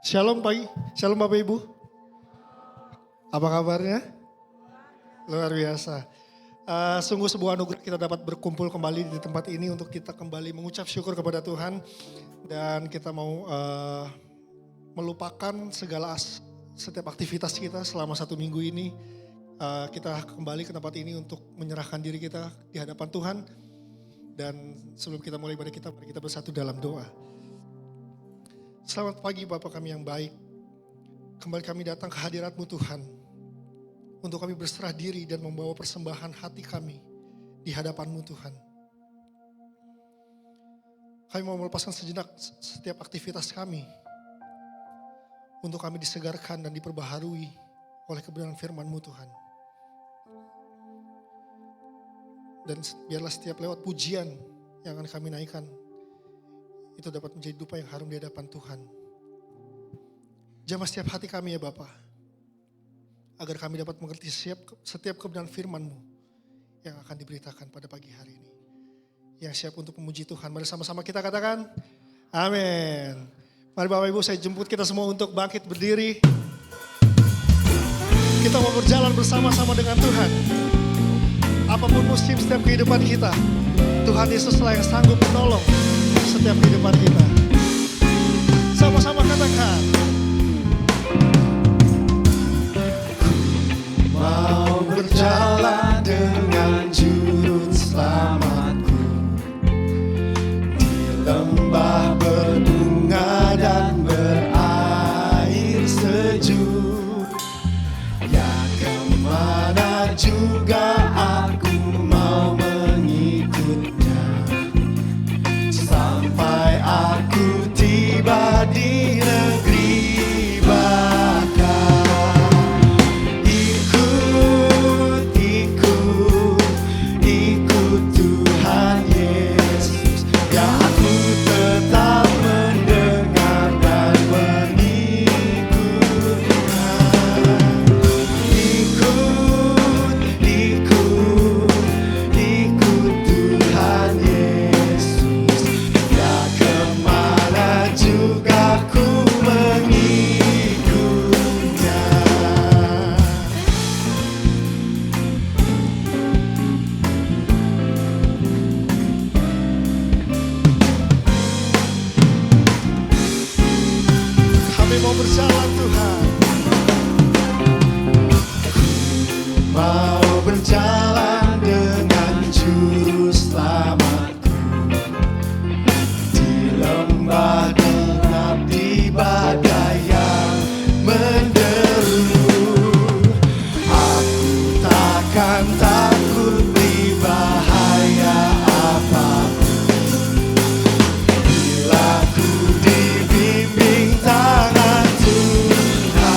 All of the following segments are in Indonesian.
Shalom pagi, shalom Bapak Ibu. Apa kabarnya? Luar biasa. Sungguh sebuah anugerah kita dapat berkumpul kembali di tempat ini untuk kita kembali mengucap syukur kepada Tuhan. Dan kita mau melupakan setiap aktivitas kita selama 1 minggu ini. Kita kembali ke tempat ini untuk menyerahkan diri kita di hadapan Tuhan. Dan sebelum kita mulai ibadah kita, mari kita bersatu dalam doa. Selamat pagi Bapa kami yang baik. Kembali kami datang ke hadirat-Mu Tuhan. Untuk kami berserah diri dan membawa persembahan hati kami di hadapan-Mu Tuhan. Kami mau melepaskan sejenak setiap aktivitas kami. Untuk kami disegarkan dan diperbaharui oleh kebenaran firman-Mu Tuhan. Dan biarlah setiap lewat pujian yang akan kami naikkan, itu dapat menjadi dupa yang harum di hadapan Tuhan. Jamah setiap hati kami ya Bapa, agar kami dapat mengerti setiap kebenaran firman-Mu yang akan diberitakan pada pagi hari ini. Yang siap untuk memuji Tuhan, mari sama-sama kita katakan, amin. Mari Bapak Ibu, saya jemput kita semua untuk bangkit berdiri. Kita mau berjalan bersama-sama dengan Tuhan. Apapun musim setiap kehidupan kita, Tuhan Yesuslah yang sanggup menolong setiap kehidupan kita. Sama-sama katakan. Mau berjalan dengan juru selamatku di lembah berbunga dan berair sejuk. Ya kemana juga aku mau mengikutnya, sampai aku tiba di negeri bakar. Ikut Tuhan Yesus, ya aku tetap mendengar dan mengikutnya. Ikut Tuhan Yesus, ya kemana juga ku mengikutnya. Kami mau berjalan Tuhan. Mau berjalan dengan juru selamatku di lembah gelap, di badai yang menderu. Aku takkan takut di bahaya apapun, bila ku dibimbing tangan Tuhan.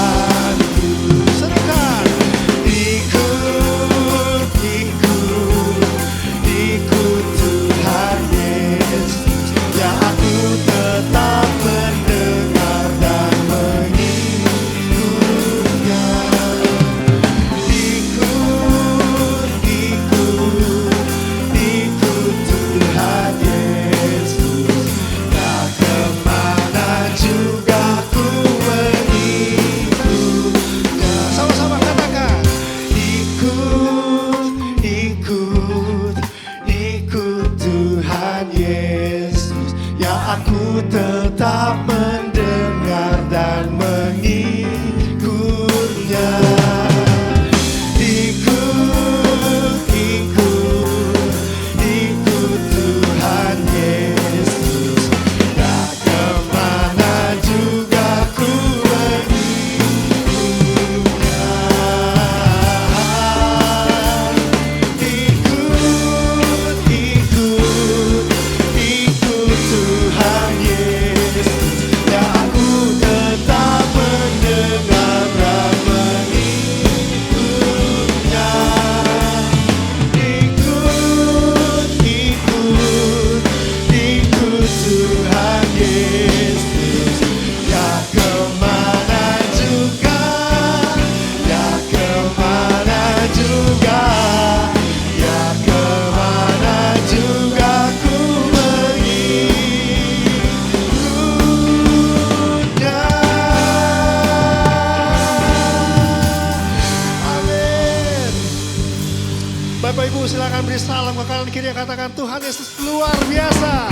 sebelah kanan kiri yang katakan Tuhan Yesus luar biasa.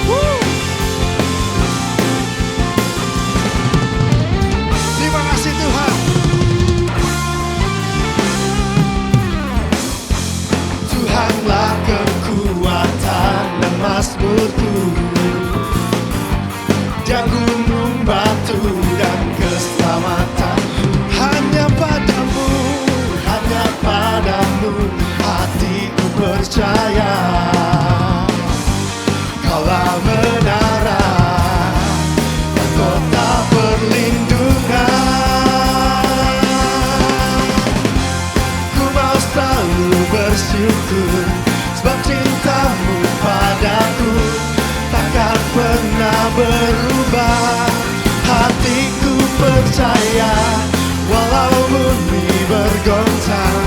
Woo. Terima kasih Tuhan. Tuhanlah kekuatan dan mazmurku, Dia gunung batu dan keselamatan. Hanya padamu hatiku percaya. Kaulah menara dan kota perlindungan. Ku mau selalu bersyukur sebab cintamu padaku takkan pernah berubah. Hatiku percaya walau bumi bergoncang,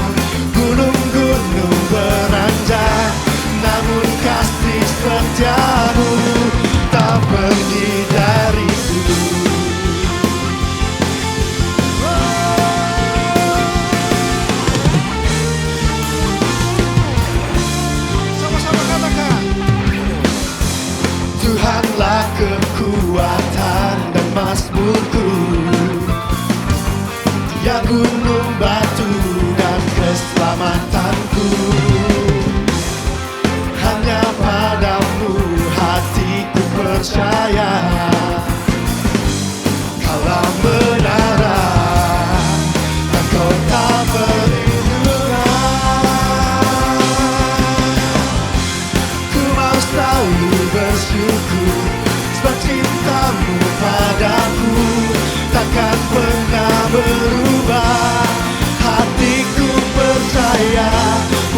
gunung-gunung beranjak, namun kasih setiamu tak pergi dariku. Sama-sama katakan. Tuhanlah kekuatan dan mazmurku, Dia gunung batu dan keselamatanku. Hanya padamu hatiku percaya. Kaulah menara dan kota perlindungan. Ku mau selalu bersyukur sebab cintamu padaku takkan pernah berubah. Hatiku percaya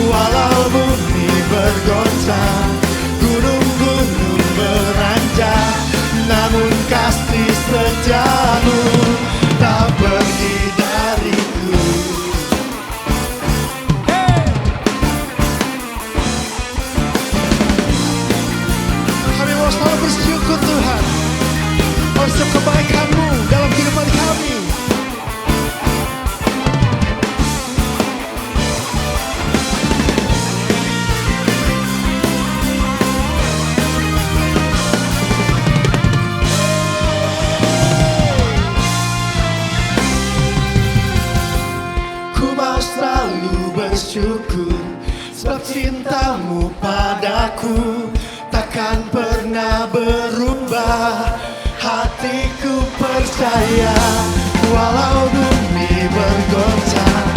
walau bumi bergoncang, gunung-gunung beranjak, namun kasih setiamu tak pergi dariku. Kami mau selalu bersyukur Tuhan atas setiap kebaikan-Mu dalam kehidupan kami. Ku mau selalu bersyukur sebab cintamu padaku takkan pernah berubah. Hatiku percaya walau bumi bergoncang,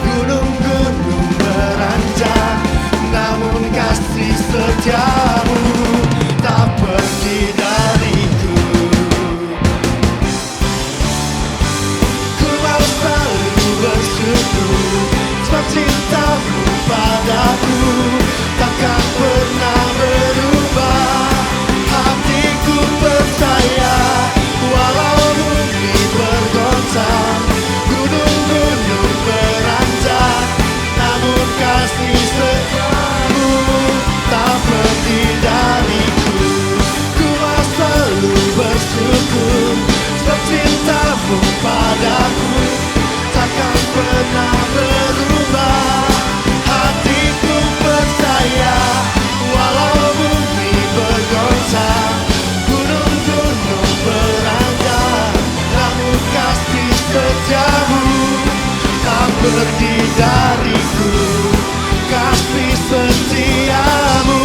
gunung-gunung beranjak, namun kasih setiamu tak pergi dariku. Ku mau selalu bersyukur sebab cintamu padaku takkan pernah berubah. Hatiku percaya walau bumi bergoncang, gunung-gunung beranjak, namun kasih setiamu tak pergi dariku. Ku mau selalu bersyukur sebab cintamu padaku takkan pernah berubah. Hatiku percaya walau bumi bergoncang, gunung-gunung beranjak, namun kasih setiamu tak pergi dariku. Kasih setiamu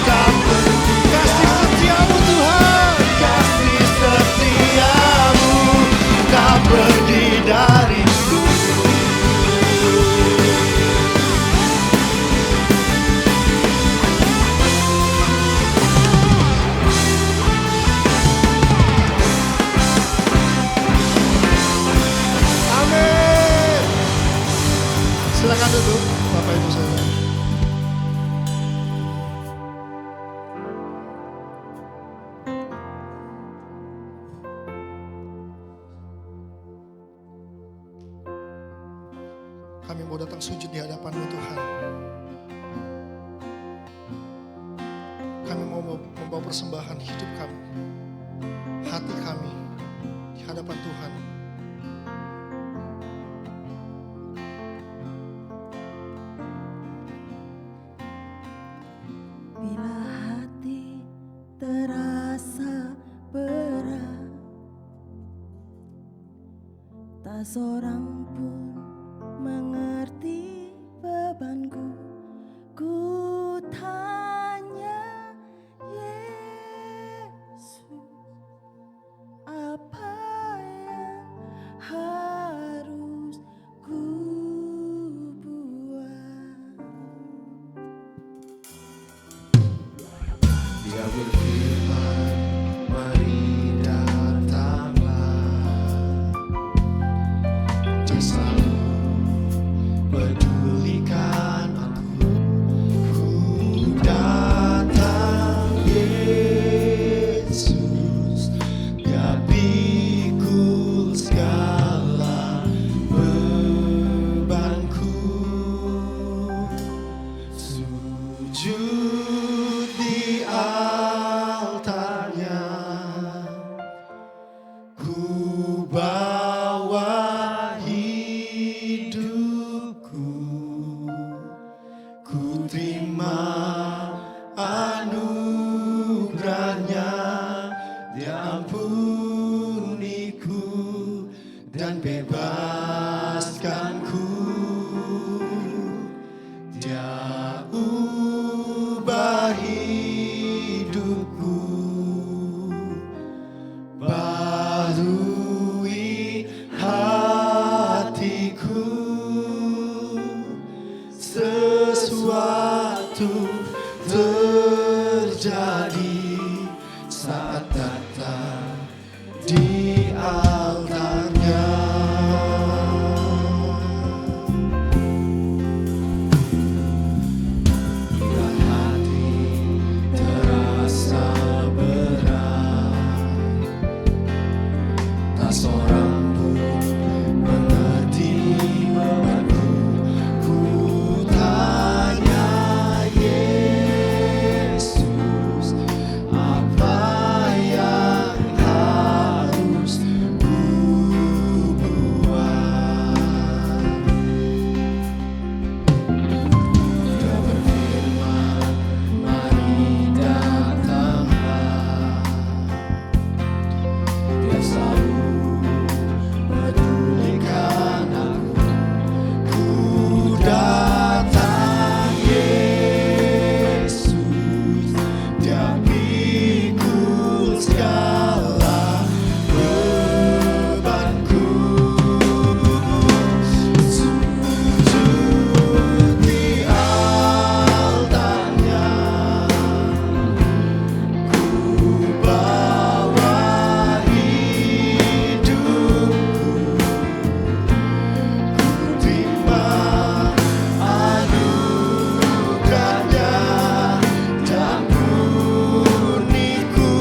tak pergi. Kasih setiamu Tuhan. Kasih setiamu tak pergi dariku. Amin. Silakan duduk Bapak Ibu Saudara. Kami mau datang sujud di hadapan-Mu Tuhan. Kami mau membawa persembahan hidup kami, hati kami di hadapan Tuhan. Tak seorang pun mengerti bebanku. Ku tanya Yesus, apa yang harus ku buat? Dia berfirman, mari datanglah. Dia selalu pedulikan aku. Ku datang Yesus, Dia pikul segala bebanku. Sujud di altarnya, ku bawa hidupku, ku terima anugerahnya. Dia ampuniku dan bebaskanku. Dia ubah hidupku, barui hatiku. Sesuatu terjadi saat datang di altarnya. Bila hati terasa berat, tak seorang pun mengerti bebanku. Ku tanya Yesus, apa yang harus ku buat? Dia berfirman, mari datanglah. Dia selalu pedulikan aku. Ku datang Yesus, Dia pikul segala bebanku. Sujud di altarnya, ku bawa hidupku, ku terima anugerahnya. Dia ampuniku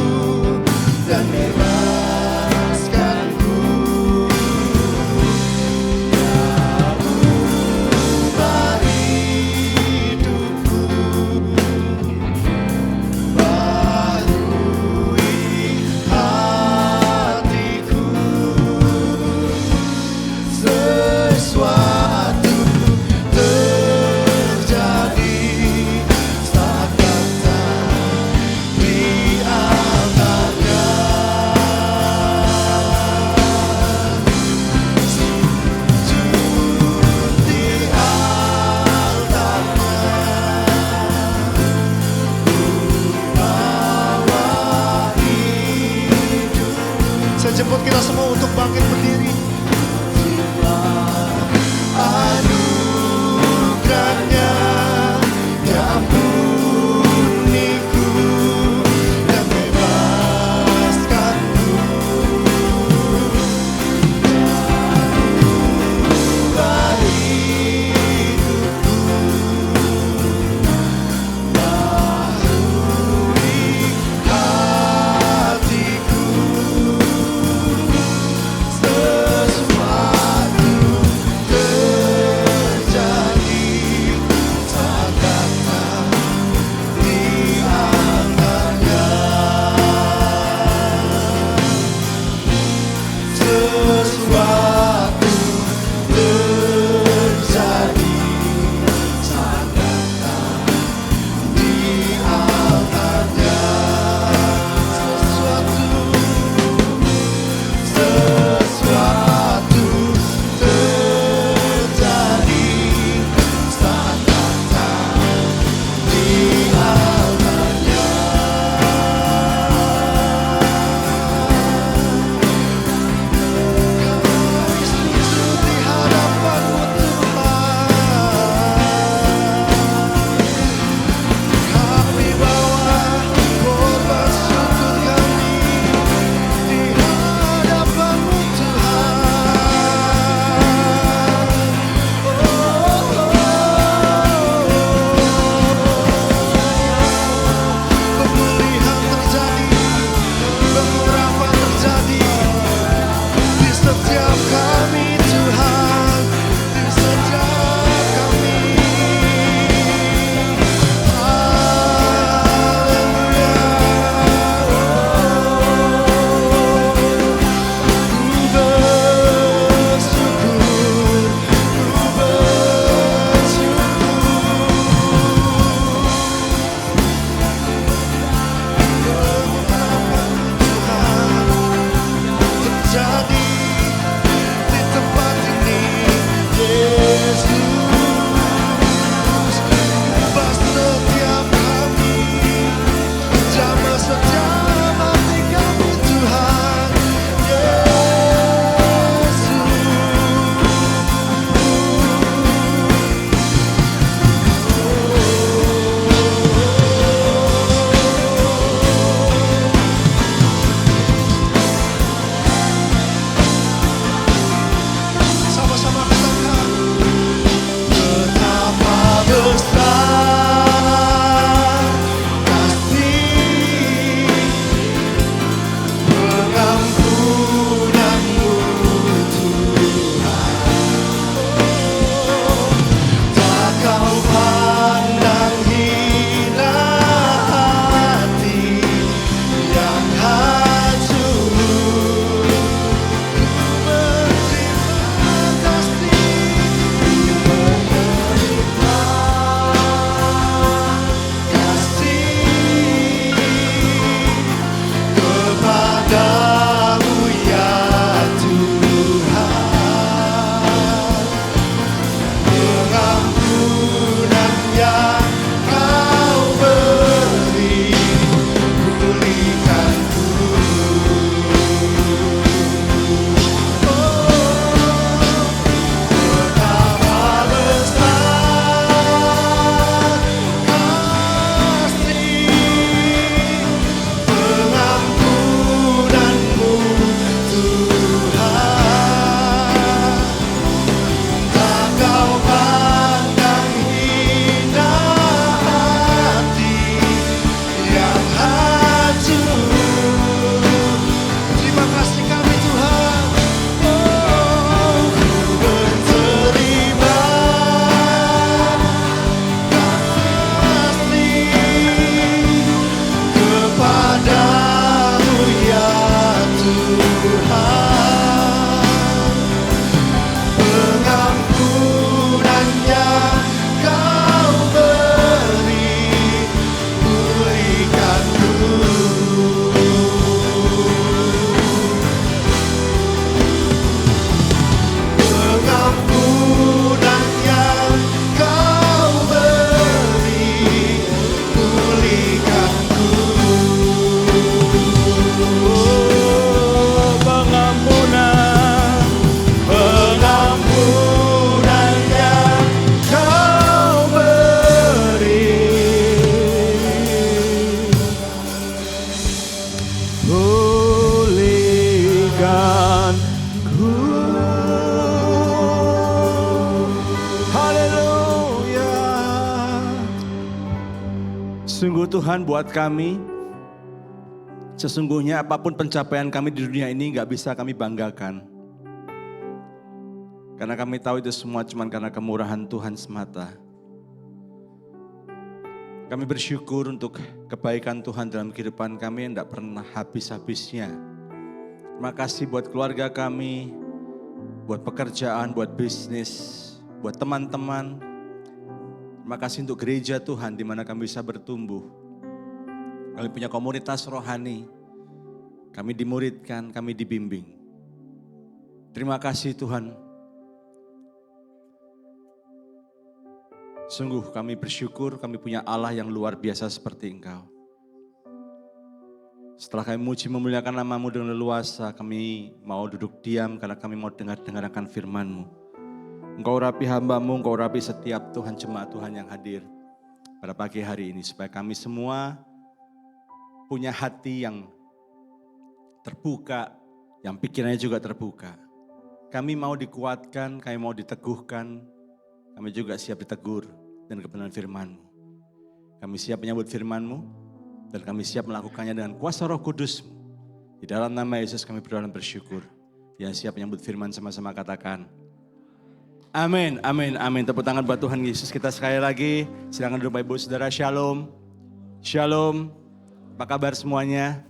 dan bebaskanku. Ubah hidupku, barui hatiku. Sesuatu terjadi saat datang di altarnya. Sujud di altarnya, bawa hidup. Saya jemput kita semua untuk bangkit berdiri. Anugerahnya, Dia ampuniku dan bebaskanku. Ubah hidupku, barui hatiku. Sesuatu terjadi pengampunan yang Kau beri, pulihkanku. Pengampunan yang Kau beri, pulihkanku. Pengampunan, pengampunan yang Kau beri, pulihkanku. Haleluya. Sungguh Tuhan buat kami, sesungguhnya apapun pencapaian kami di dunia ini gak bisa kami banggakan. Karena kami tahu itu semua cuma karena kemurahan Tuhan semata. Kami bersyukur untuk kebaikan Tuhan dalam kehidupan kami yang tidak pernah habis-habisnya. Terima kasih buat keluarga kami, buat pekerjaan, buat bisnis, buat teman-teman. Terima kasih untuk gereja Tuhan di mana kami bisa bertumbuh. Kami punya komunitas rohani, kami dimuridkan, kami dibimbing. Terima kasih Tuhan. Sungguh kami bersyukur kami punya Allah yang luar biasa seperti Engkau. Setelah kami muji memuliakan nama-Mu dengan leluasa, kami mau duduk diam karena kami mau dengar akan firman-Mu. Engkau urapi hamba-Mu, Engkau urapi setiap Tuhan jemaat Tuhan yang hadir pada pagi hari ini. Supaya kami semua punya hati yang terbuka, yang pikirannya juga terbuka. Kami mau dikuatkan, kami mau diteguhkan, kami juga siap ditegur dan kebenaran firman-Mu. Kami siap menyambut firman-Mu dan kami siap melakukannya dengan kuasa Roh Kudus-Mu. Di dalam nama Yesus kami berdoa dan bersyukur. Yang siap menyambut firman sama-sama katakan, amin, amin, amin. Tepuk tangan buat Tuhan Yesus kita sekali lagi. Silakan duduk Bapak Ibu Saudara, shalom. Shalom. Apa kabar semuanya?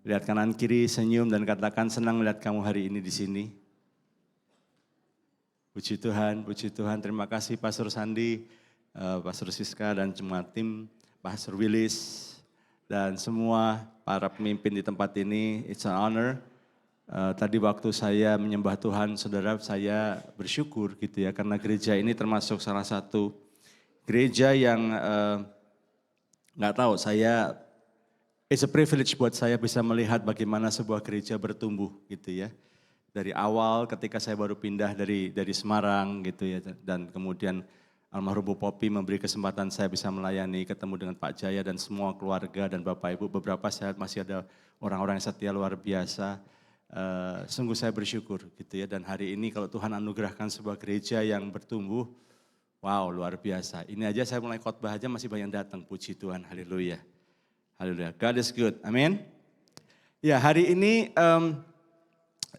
Lihat kanan kiri, senyum dan katakan senang melihat kamu hari ini di sini. Puji Tuhan, puji Tuhan. Terima kasih Pastor Sandi, Pastor Siska dan semua tim, Pastor Willis dan semua para pemimpin di tempat ini. It's an honor. Tadi waktu saya menyembah Tuhan, saudara, saya bersyukur gitu ya, karena gereja ini termasuk salah satu gereja yang nggak tahu, it's a privilege buat saya bisa melihat bagaimana sebuah gereja bertumbuh gitu ya. Dari awal ketika saya baru pindah dari Semarang gitu ya, dan kemudian almarhum Bu Popi memberi kesempatan saya bisa melayani, ketemu dengan Pak Jaya dan semua keluarga dan Bapak Ibu. Beberapa saya masih ada orang-orang yang setia luar biasa. Sungguh saya bersyukur gitu ya, dan hari ini kalau Tuhan anugerahkan sebuah gereja yang bertumbuh, wow luar biasa. Ini aja saya mulai khotbah aja masih banyak datang, puji Tuhan, haleluya. Haleluya, God is good, amin. Ya hari ini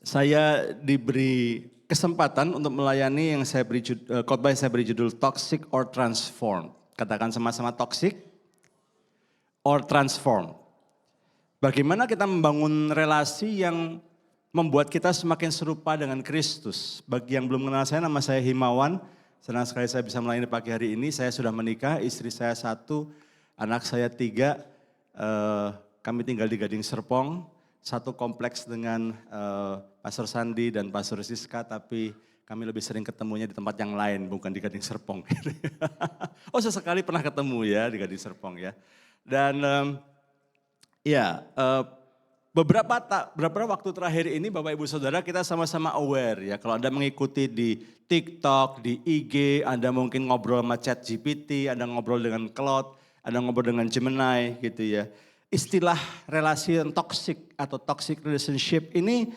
saya diberi kesempatan untuk melayani yang saya beri khotbah yang saya beri judul Toxic or Transform. Katakan sama-sama toxic or transform. Bagaimana kita membangun relasi yang membuat kita semakin serupa dengan Kristus. Bagi yang belum kenal saya, nama saya Himawan. Senang sekali saya bisa melayani pagi hari ini. Saya sudah menikah, istri saya 1, anak saya 3. Kami tinggal di Gading Serpong. Satu kompleks dengan Pastor Sandi dan Pastor Siska, tapi kami lebih sering ketemunya di tempat yang lain, bukan di Gading Serpong. Oh sesekali pernah ketemu ya di Gading Serpong ya. Dan beberapa waktu terakhir ini Bapak Ibu Saudara kita sama-sama aware ya. Kalau Anda mengikuti di TikTok, di IG, Anda mungkin ngobrol sama ChatGPT, Anda ngobrol dengan Claude, Anda ngobrol dengan Gemini gitu ya. Istilah relasi yang toxic atau toxic relationship ini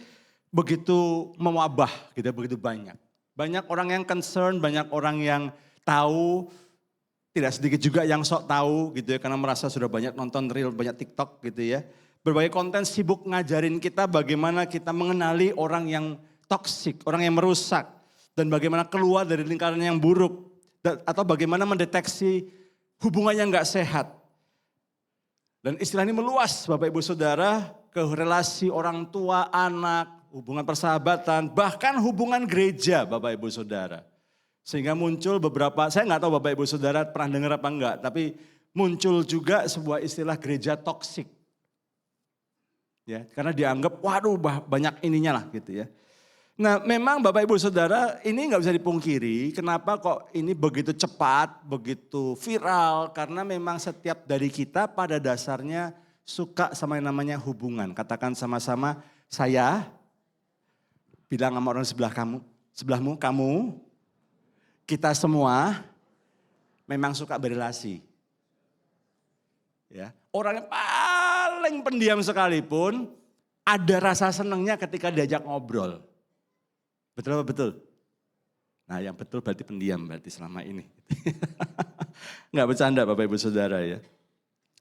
begitu mewabah gitu, begitu banyak. Banyak orang yang concern, banyak orang yang tahu, tidak sedikit juga yang sok tahu gitu ya, karena merasa sudah banyak nonton reel, banyak TikTok gitu ya. Berbagai konten sibuk ngajarin kita bagaimana kita mengenali orang yang toksik, orang yang merusak. Dan bagaimana keluar dari lingkaran yang buruk. Atau bagaimana mendeteksi hubungan yang gak sehat. Dan istilah ini meluas Bapak Ibu Saudara, ke relasi orang tua, anak, hubungan persahabatan, bahkan hubungan gereja Bapak Ibu Saudara. Sehingga muncul beberapa, saya nggak tahu Bapak Ibu Saudara pernah dengar apa enggak, tapi muncul juga sebuah istilah gereja toksik. Ya, karena dianggap waduh banyak ininya lah gitu ya. Nah memang Bapak Ibu Saudara ini nggak bisa dipungkiri kenapa kok ini begitu cepat, begitu viral. Karena memang setiap dari kita pada dasarnya suka sama yang namanya hubungan. Katakan sama-sama saya, bilang sama orang sebelahmu, kamu, kita semua memang suka berelasi. Ya, orang yang paling pendiam sekalipun ada rasa senangnya ketika diajak ngobrol. Betul apa betul? Nah yang betul berarti pendiam berarti selama ini. Nggak bercanda Bapak Ibu Saudara ya.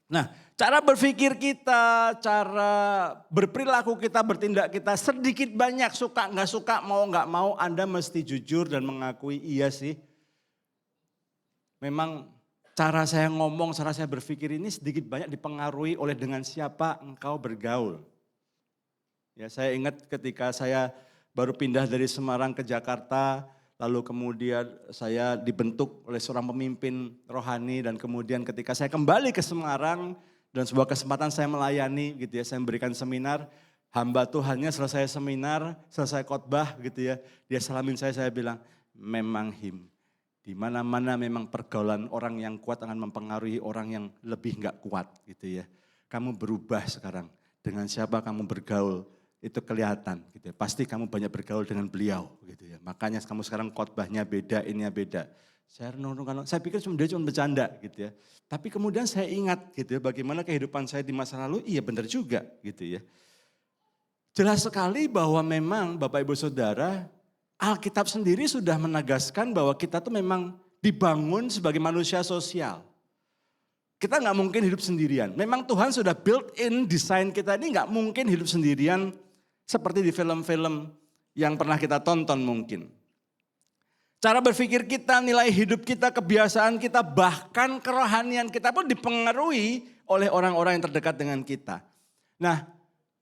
Nah cara berpikir kita, cara berperilaku kita, bertindak kita sedikit banyak suka nggak suka, mau nggak mau Anda mesti jujur dan mengakui iya sih. Memang cara saya ngomong, cara saya berpikir ini sedikit banyak dipengaruhi oleh dengan siapa engkau bergaul. Ya saya ingat ketika saya baru pindah dari Semarang ke Jakarta, lalu kemudian saya dibentuk oleh seorang pemimpin rohani dan kemudian ketika saya kembali ke Semarang dan sebuah kesempatan saya melayani gitu ya, saya memberikan seminar, hamba Tuhannya selesai seminar, selesai khotbah gitu ya, dia salamin saya bilang, memang di mana-mana memang pergaulan orang yang kuat akan mempengaruhi orang yang lebih enggak kuat gitu ya. Kamu berubah sekarang, dengan siapa kamu bergaul, itu kelihatan gitu ya. Pasti kamu banyak bergaul dengan beliau gitu ya. Makanya kamu sekarang khotbahnya beda, ininya beda. Saya pikir dia cuma bercanda gitu ya. Tapi kemudian saya ingat gitu ya, bagaimana kehidupan saya di masa lalu, iya benar juga gitu ya. Jelas sekali bahwa memang Bapak Ibu Saudara, Alkitab sendiri sudah menegaskan bahwa kita tuh memang dibangun sebagai manusia sosial. Kita nggak mungkin hidup sendirian. Memang Tuhan sudah built in desain kita ini nggak mungkin hidup sendirian. Seperti di film-film yang pernah kita tonton mungkin. Cara berpikir kita, nilai hidup kita, kebiasaan kita, bahkan kerohanian kita pun dipengaruhi oleh orang-orang yang terdekat dengan kita. Nah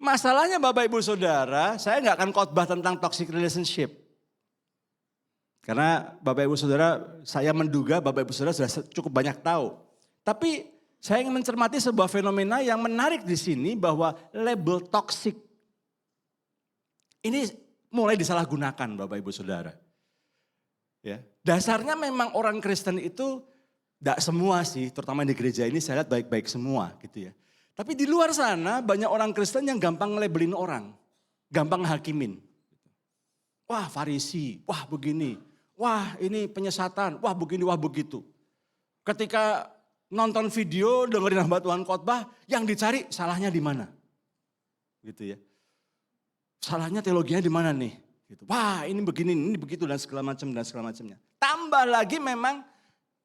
masalahnya Bapak Ibu Saudara, saya nggak akan khotbah tentang toxic relationship. Karena Bapak Ibu Saudara, saya menduga Bapak Ibu Saudara sudah cukup banyak tahu. Tapi saya ingin mencermati sebuah fenomena yang menarik di sini bahwa label toxic ini mulai disalahgunakan Bapak Ibu Saudara. Ya, dasarnya memang orang Kristen itu tidak semua sih, terutama di gereja ini saya lihat baik-baik semua gitu ya. Tapi di luar sana banyak orang Kristen yang gampang ngelabelin orang, gampang hakimin. Wah Farisi, wah begini, wah ini penyesatan, wah begini, wah begitu. Ketika nonton video, dengerin hamba Tuhan khotbah, yang dicari salahnya di mana? Gitu ya. Salahnya teologinya di mana nih? Gitu. Wah ini begini, ini begitu dan segala macamnya. Tambah lagi memang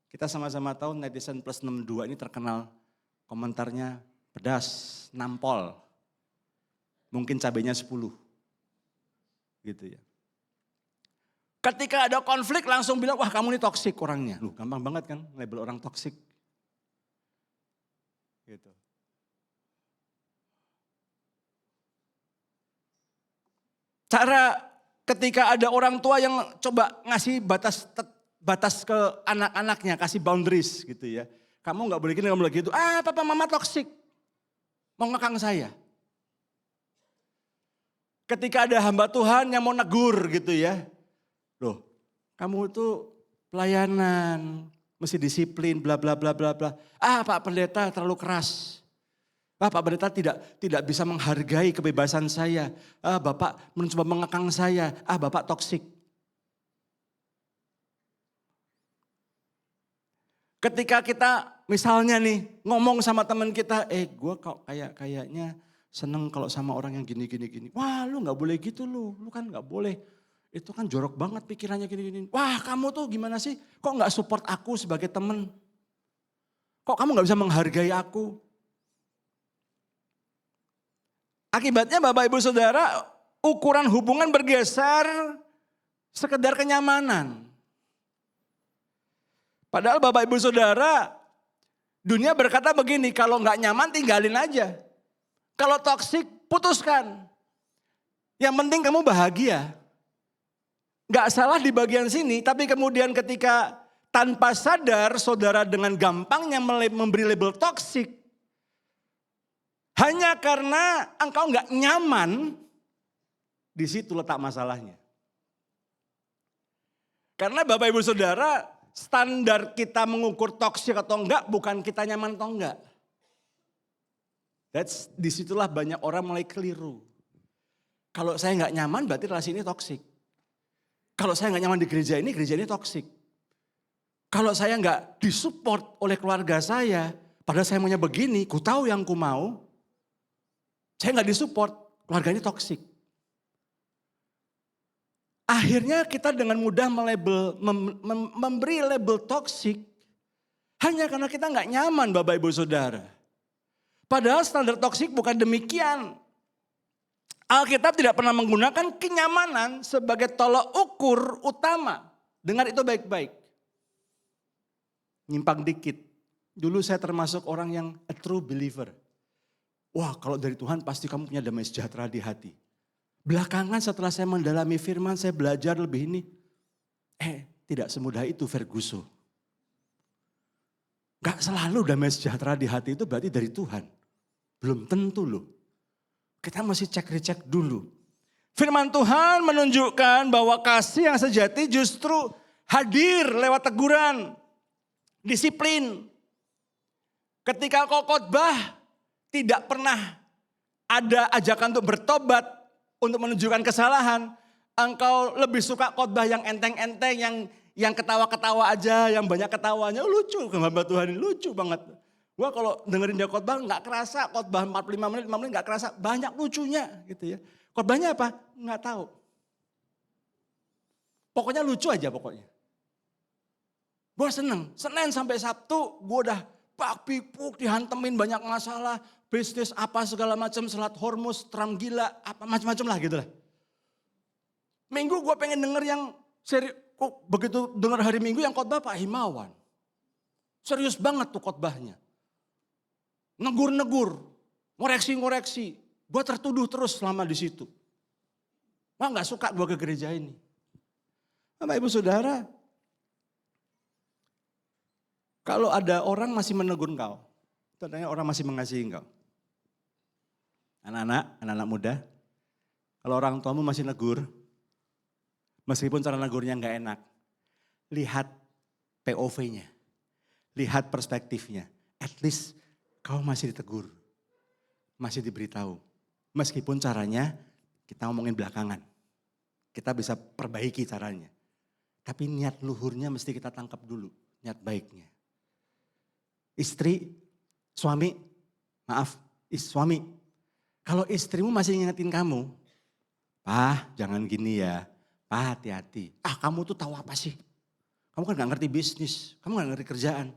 kita sama-sama tahu netizen plus 62 ini terkenal komentarnya pedas, nampol. Mungkin cabenya 10. Gitu ya. Ketika ada konflik langsung bilang, wah kamu ini toksik orangnya. Loh gampang banget kan label orang toksik. Gitu. Cara ketika ada orang tua yang coba ngasih batas ke anak-anaknya, kasih boundaries gitu ya. Kamu nggak boleh gini, nggak boleh gitu. Papa mama toksik, mau ngekang saya. Ketika ada hamba Tuhan yang mau negur gitu ya. Loh, kamu itu pelayanan, mesti disiplin, bla bla bla bla bla. Pak pendeta terlalu keras. Pak pendeta tidak bisa menghargai kebebasan saya. Bapak mencoba mengekang saya. Bapak toksik. Ketika kita misalnya nih ngomong sama teman kita, gue kok kayaknya seneng kalau sama orang yang gini. Wah lu gak boleh gitu lu kan gak boleh. Itu kan jorok banget pikirannya gini. Wah kamu tuh gimana sih, kok gak support aku sebagai teman? Kok kamu gak bisa menghargai aku? Akibatnya Bapak Ibu Saudara, ukuran hubungan bergeser sekedar kenyamanan. Padahal Bapak Ibu Saudara, dunia berkata begini, kalau nggak nyaman tinggalin aja. Kalau toksik putuskan. Yang penting kamu bahagia. Gak salah di bagian sini, tapi kemudian ketika tanpa sadar saudara dengan gampangnya memberi label toksik. Hanya karena engkau gak nyaman, di situ letak masalahnya. Karena Bapak Ibu Saudara, standar kita mengukur toksik atau enggak bukan kita nyaman atau enggak. Disitulah banyak orang mulai keliru. Kalau saya nggak nyaman berarti relasi ini toksik. Kalau saya nggak nyaman di gereja ini toksik. Kalau saya nggak disupport oleh keluarga saya, padahal saya maunya begini, ku tahu yang ku mau, saya nggak disupport, keluarga ini toksik. Akhirnya kita dengan mudah memberi label toksik hanya karena kita nggak nyaman Bapak Ibu Saudara. Padahal standar toksik bukan demikian. Alkitab tidak pernah menggunakan kenyamanan sebagai tolak ukur utama. Dengar itu baik-baik. Nyimpang dikit. Dulu saya termasuk orang yang a true believer. Wah, kalau dari Tuhan pasti kamu punya damai sejahtera di hati. Belakangan setelah saya mendalami firman, saya belajar lebih ini. Tidak semudah itu Ferguson. Gak selalu damai sejahtera di hati itu berarti dari Tuhan. Belum tentu loh. Kita mesti cek-recek dulu. Firman Tuhan menunjukkan bahwa kasih yang sejati justru hadir lewat teguran, disiplin. Ketika kau khotbah, tidak pernah ada ajakan untuk bertobat, untuk menunjukkan kesalahan. Engkau lebih suka khotbah yang enteng-enteng, yang ketawa-ketawa aja, yang banyak ketawanya. Lucu, hamba Tuhan ini lucu banget. Gua kalau dengerin dia khotbah nggak kerasa, khotbah 45 menit, 5 menit nggak kerasa. Banyak lucunya gitu ya. Khotbahnya apa? Nggak tahu. Pokoknya lucu aja pokoknya. Gue seneng, Senin sampai Sabtu gue udah pipuk, dihantemin banyak masalah. Bisnis apa segala macam, Selat Hormuz, Trump gila, apa macam-macam lah gitu lah. Minggu gue pengen denger yang kok begitu denger hari Minggu yang khotbah Pak Himawan. Serius banget tuh khotbahnya. Negur-negur, ngoreksi-ngoreksi. Gue tertuduh terus selama di situ. Wah gak suka gue ke gereja ini. Bapak Ibu Saudara, kalau ada orang masih menegur engkau, tandanya orang masih mengasihi engkau. Anak-anak muda, kalau orang tuamu masih negur, meskipun cara negurnya gak enak, lihat POV-nya, lihat perspektifnya. At least kau masih ditegur, masih diberitahu. Meskipun caranya kita ngomongin belakangan, kita bisa perbaiki caranya. Tapi niat luhurnya mesti kita tangkap dulu, niat baiknya. Istri, suami, suami. Kalau istrimu masih ngingetin kamu, Pak jangan gini ya, Pak hati-hati. Kamu tuh tahu apa sih? Kamu kan gak ngerti bisnis, kamu gak ngerti kerjaan.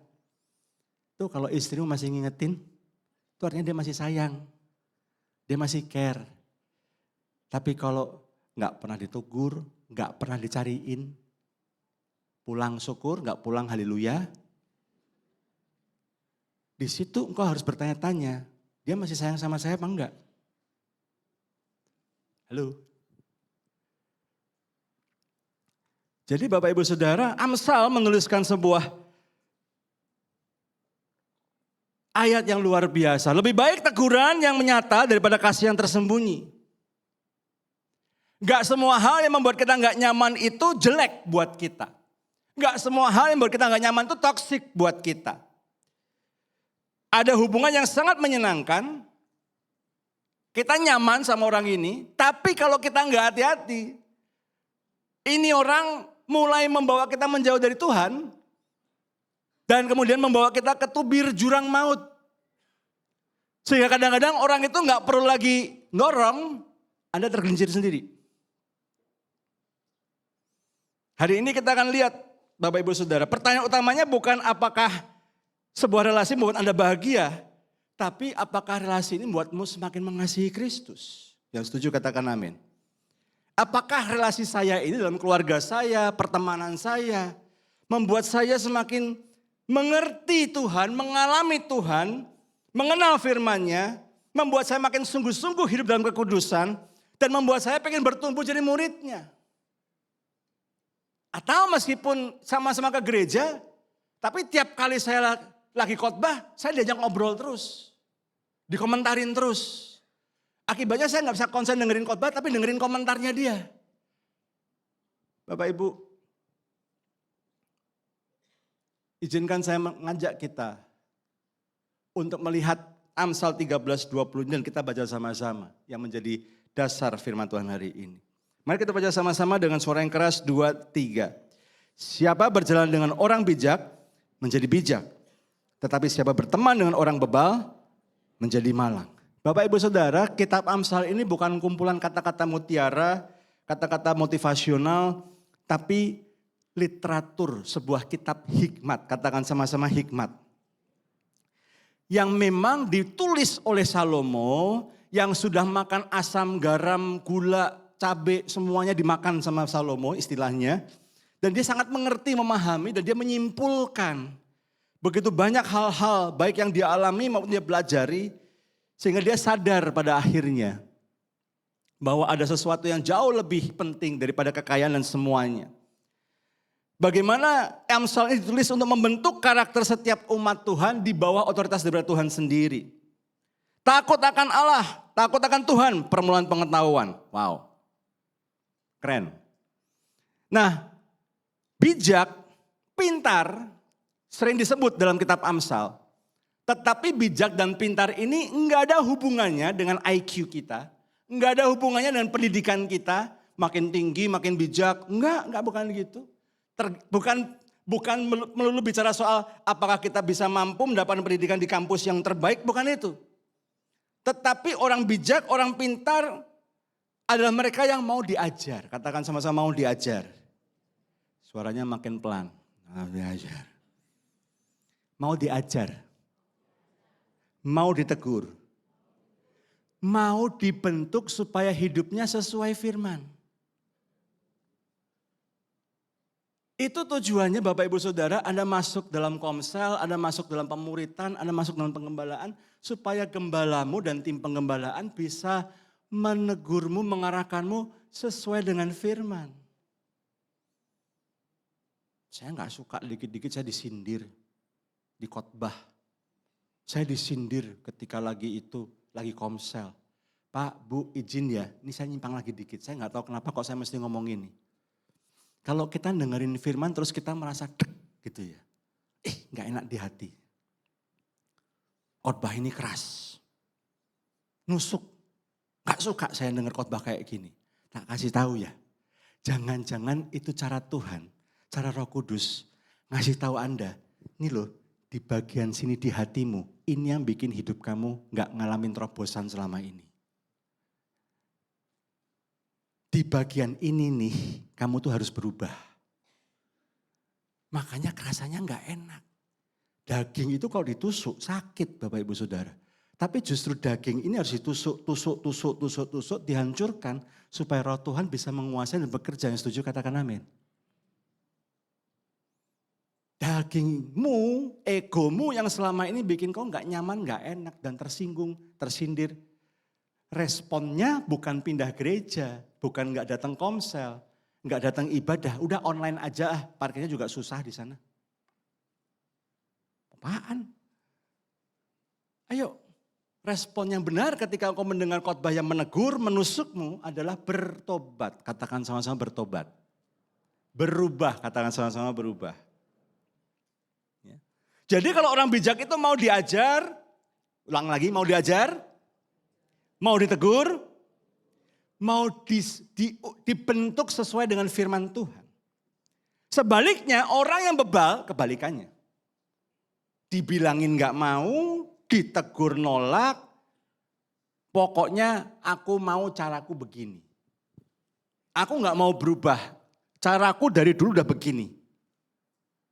Tuh kalau istrimu masih ngingetin, itu artinya dia masih sayang. Dia masih care. Tapi kalau gak pernah ditegur, gak pernah dicariin, pulang syukur, gak pulang haleluya. Di situ engkau harus bertanya-tanya, dia masih sayang sama saya apa enggak? Halo? Jadi Bapak Ibu Saudara, Amsal menuliskan sebuah ayat yang luar biasa. Lebih baik teguran yang menyata daripada kasih yang tersembunyi. Gak semua hal yang membuat kita gak nyaman itu jelek buat kita. Gak semua hal yang membuat kita gak nyaman itu toksik buat kita. Ada hubungan yang sangat menyenangkan. Kita nyaman sama orang ini. Tapi kalau kita gak hati-hati. Ini orang mulai membawa kita menjauh dari Tuhan. Dan kemudian membawa kita ke tubir jurang maut. Sehingga kadang-kadang orang itu gak perlu lagi dorong. Anda tergelincir sendiri. Hari ini kita akan lihat Bapak Ibu Saudara. Pertanyaan utamanya bukan apakah sebuah relasi membuat Anda bahagia. Tapi apakah relasi ini membuatmu semakin mengasihi Kristus? Yang setuju katakan amin. Apakah relasi saya ini dalam keluarga saya, pertemanan saya, membuat saya semakin mengerti Tuhan, mengalami Tuhan, mengenal firman-Nya, membuat saya makin sungguh-sungguh hidup dalam kekudusan, dan membuat saya pengen bertumbuh jadi muridnya. Atau meskipun sama-sama ke gereja, tapi tiap kali saya lagi khotbah, saya diajak ngobrol terus. Dikomentarin terus. Akibatnya saya nggak bisa konsen dengerin khotbah, tapi dengerin komentarnya dia. Bapak Ibu, izinkan saya mengajak kita untuk melihat Amsal 13:20 dan kita baca sama-sama yang menjadi dasar firman Tuhan hari ini. Mari kita baca sama-sama dengan suara yang keras, 2, 3. Siapa berjalan dengan orang bijak menjadi bijak, tetapi siapa berteman dengan orang bebal menjadi malang. Bapak Ibu Saudara, kitab Amsal ini bukan kumpulan kata-kata mutiara, kata-kata motivasional, tapi literatur, sebuah kitab hikmat, katakan sama-sama hikmat. Yang memang ditulis oleh Salomo, yang sudah makan asam, garam, gula, cabai, semuanya dimakan sama Salomo istilahnya. Dan dia sangat mengerti, memahami, dan dia menyimpulkan begitu banyak hal-hal baik yang dia alami maupun dia pelajari. Sehingga dia sadar pada akhirnya bahwa ada sesuatu yang jauh lebih penting daripada kekayaan dan semuanya. Bagaimana Amsal ini ditulis untuk membentuk karakter setiap umat Tuhan di bawah otoritas daripada Tuhan sendiri. Takut akan Allah, takut akan Tuhan, permulaan pengetahuan. Wow, keren. Nah, bijak, pintar, sering disebut dalam kitab Amsal. Tetapi bijak dan pintar ini enggak ada hubungannya dengan IQ kita. Enggak ada hubungannya dengan pendidikan kita. Makin tinggi, makin bijak. Enggak bukan gitu. Bukan melulu bicara soal apakah kita bisa mampu mendapatkan pendidikan di kampus yang terbaik, bukan itu. Tetapi orang bijak, orang pintar adalah mereka yang mau diajar. Katakan sama-sama mau diajar. Suaranya makin pelan. Mau diajar. Mau diajar. Mau ditegur. Mau dibentuk supaya hidupnya sesuai firman. Itu tujuannya Bapak Ibu Saudara, Anda masuk dalam komsel, Anda masuk dalam pemuritan, Anda masuk dalam pengembalaan, supaya gembalamu dan tim penggembalaan bisa menegurmu, mengarahkanmu sesuai dengan firman. Saya nggak suka dikit-dikit saya disindir di khotbah. Saya disindir ketika lagi komsel. Pak, Bu, izin ya, ini saya nyimpang lagi dikit. Saya nggak tahu kenapa kok saya mesti ngomong ini. Kalau kita dengerin firman terus kita merasa dek gitu ya. Nggak enak di hati. Khotbah ini keras. Nusuk. Nggak suka saya dengar khotbah kayak gini. Tak kasih tahu ya. Jangan-jangan itu cara Tuhan, cara Roh Kudus ngasih tahu Anda. Ini loh, di bagian sini di hatimu, ini yang bikin hidup kamu nggak ngalamin terobosan selama ini. Di bagian ini nih, kamu tuh harus berubah. Makanya kerasanya nggak enak. Daging itu kalau ditusuk sakit Bapak Ibu Saudara. Tapi justru daging ini harus ditusuk, dihancurkan. Supaya roh Tuhan bisa menguasai dan bekerja. Yang setuju katakan amin. Dagingmu, egomu yang selama ini bikin kau nggak nyaman, nggak enak dan tersinggung, tersindir. Responnya bukan pindah gereja, bukan nggak datang komsel, nggak datang ibadah, udah online aja, parkirnya juga susah di sana. Apaan? Ayo, respon yang benar ketika kau mendengar khotbah yang menegur, menusukmu adalah bertobat. Katakan sama-sama bertobat. Berubah, katakan sama-sama berubah. Ya. Jadi kalau orang bijak itu mau diajar, ulang lagi mau diajar, mau ditegur, mau dibentuk sesuai dengan firman Tuhan. Sebaliknya orang yang bebal kebalikannya. Dibilangin gak mau, ditegur nolak, pokoknya aku mau caraku begini. Aku gak mau berubah, caraku dari dulu udah begini.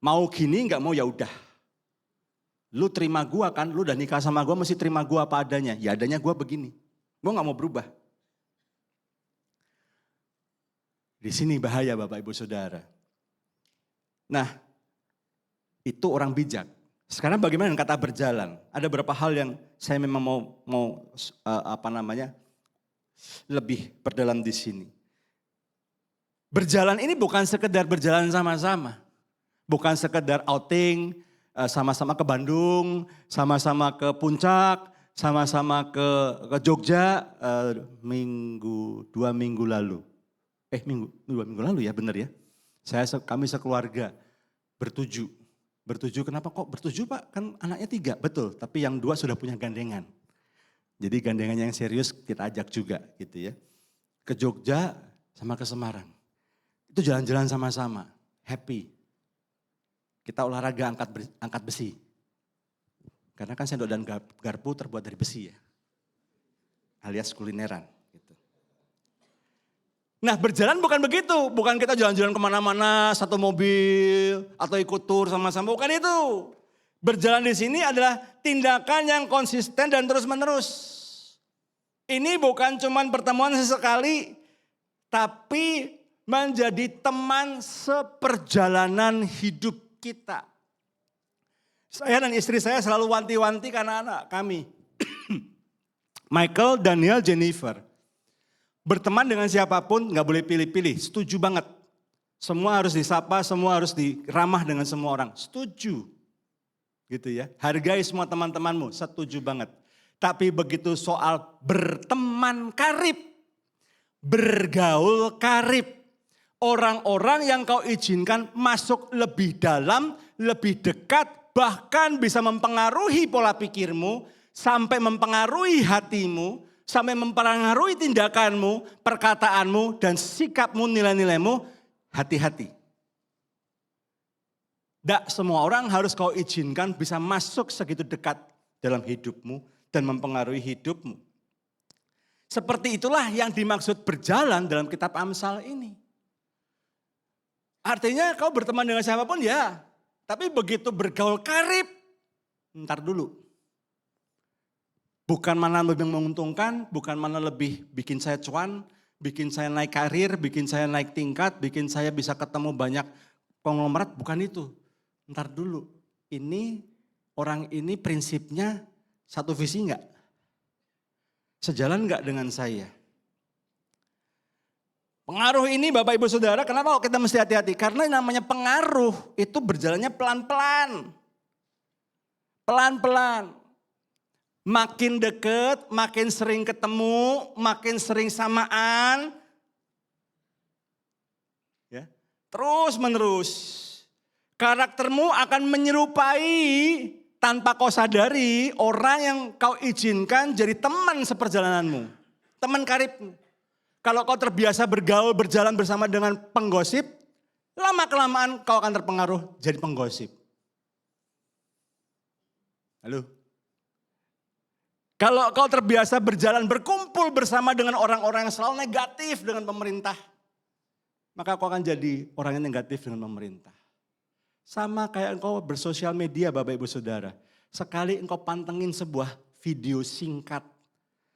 Mau gini gak mau ya udah. Lu terima gua kan, lu udah nikah sama gua mesti terima gua apa adanya. Ya adanya gua begini. Gue gak mau berubah. Di sini bahaya Bapak Ibu Saudara. Nah, itu orang bijak. Sekarang bagaimana dengan kata berjalan? Ada beberapa hal yang saya memang mau lebih berdalam di sini. Berjalan ini bukan sekedar berjalan sama-sama. Bukan sekedar outing, sama-sama ke Bandung, sama-sama ke Puncak, sama-sama ke Jogja 2 minggu lalu. 2 minggu lalu ya, benar ya. Kami sekeluarga bertujuh. Bertujuh kenapa kok bertujuh Pak? Kan anaknya 3, betul. Tapi yang 2 sudah punya gandengan. Jadi gandengannya yang serius kita ajak juga gitu ya. Ke Jogja sama ke Semarang. Itu jalan-jalan sama-sama, happy. Kita olahraga angkat besi. Karena kan sendok dan garpu terbuat dari besi ya. Alias kulineran. Gitu. Nah berjalan bukan begitu. Bukan kita jalan-jalan kemana-mana, satu mobil atau ikut tur sama-sama. Bukan itu. Berjalan di sini adalah tindakan yang konsisten dan terus-menerus. Ini bukan cuma pertemuan sesekali, tapi menjadi teman seperjalanan hidup kita. Saya dan istri saya selalu wanti-wanti ke anak-anak kami. Michael, Daniel, Jennifer. Berteman dengan siapapun gak boleh pilih-pilih, setuju banget. Semua harus disapa, semua harus diramah dengan semua orang, setuju. Gitu ya, hargai semua teman-temanmu, setuju banget. Tapi begitu soal berteman karib, bergaul karib, orang-orang yang kau izinkan masuk lebih dalam, lebih dekat, bahkan bisa mempengaruhi pola pikirmu, sampai mempengaruhi hatimu, sampai mempengaruhi tindakanmu, perkataanmu, dan sikapmu, nilai-nilaimu, hati-hati. Tidak semua orang harus kau izinkan bisa masuk segitu dekat dalam hidupmu dan mempengaruhi hidupmu. Seperti itulah yang dimaksud berjalan dalam kitab Amsal ini. Artinya kau berteman dengan siapapun ya, tapi begitu bergaul karib, ntar dulu. Bukan mana lebih menguntungkan, bukan mana lebih bikin saya cuan, bikin saya naik karir, bikin saya naik tingkat, bikin saya bisa ketemu banyak konglomerat, bukan itu. Ntar dulu, orang ini prinsipnya satu visi enggak? Sejalan enggak dengan saya? Pengaruh ini Bapak Ibu Saudara, kenapa kita mesti hati-hati? Karena namanya pengaruh itu berjalannya pelan-pelan. Pelan-pelan. Makin deket, makin sering ketemu, makin sering samaan. Ya, terus menerus. Karaktermu akan menyerupai tanpa kau sadari orang yang kau izinkan jadi teman seperjalananmu. Teman karibmu. Kalau kau terbiasa bergaul, berjalan bersama dengan penggosip, lama-kelamaan kau akan terpengaruh jadi penggosip. Halo? Kalau kau terbiasa berjalan, berkumpul bersama dengan orang-orang yang selalu negatif dengan pemerintah, maka kau akan jadi orang yang negatif dengan pemerintah. Sama kayak engkau bersosial media Bapak Ibu Saudara. Sekali engkau pantengin sebuah video singkat,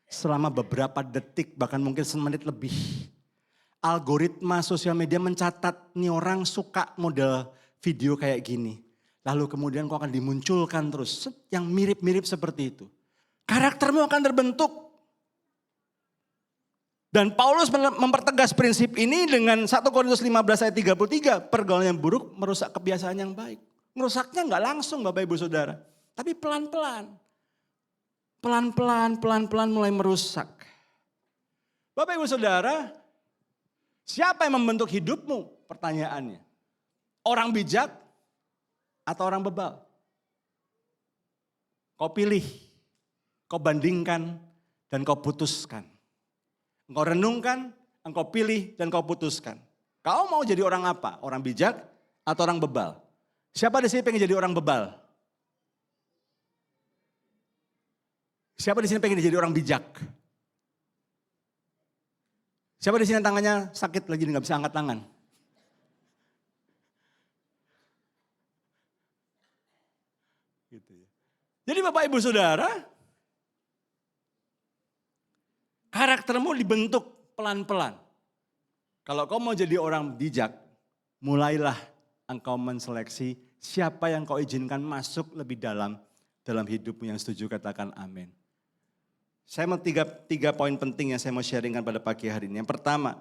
selama beberapa detik, bahkan mungkin semenit lebih. Algoritma sosial media mencatat nih orang suka model video kayak gini. Lalu kemudian kau akan dimunculkan terus yang mirip-mirip seperti itu. Karaktermu akan terbentuk. Dan Paulus mempertegas prinsip ini dengan 1 Korintus 15 ayat 33. Pergaulan yang buruk merusak kebiasaan yang baik. Merusaknya enggak langsung Bapak Ibu Saudara. Tapi pelan-pelan. Pelan-pelan mulai merusak. Bapak Ibu Saudara, siapa yang membentuk hidupmu? Pertanyaannya. Orang bijak atau orang bebal? Kau pilih, kau bandingkan, dan kau putuskan. Engkau renungkan, engkau pilih, dan kau putuskan. Kau mau jadi orang apa? Orang bijak atau orang bebal? Siapa di sini pengen jadi orang bebal? Siapa di sini pengen jadi orang bijak? Siapa di sini tangannya sakit lagi nggak bisa angkat tangan? Gitu ya. Jadi Bapak Ibu Saudara, karaktermu dibentuk pelan-pelan. Kalau kau mau jadi orang bijak, mulailah engkau menseleksi siapa yang kau izinkan masuk lebih dalam hidupmu yang setuju katakan amin. Saya mau tiga poin penting yang saya mau sharingkan pada pagi hari ini. Yang pertama,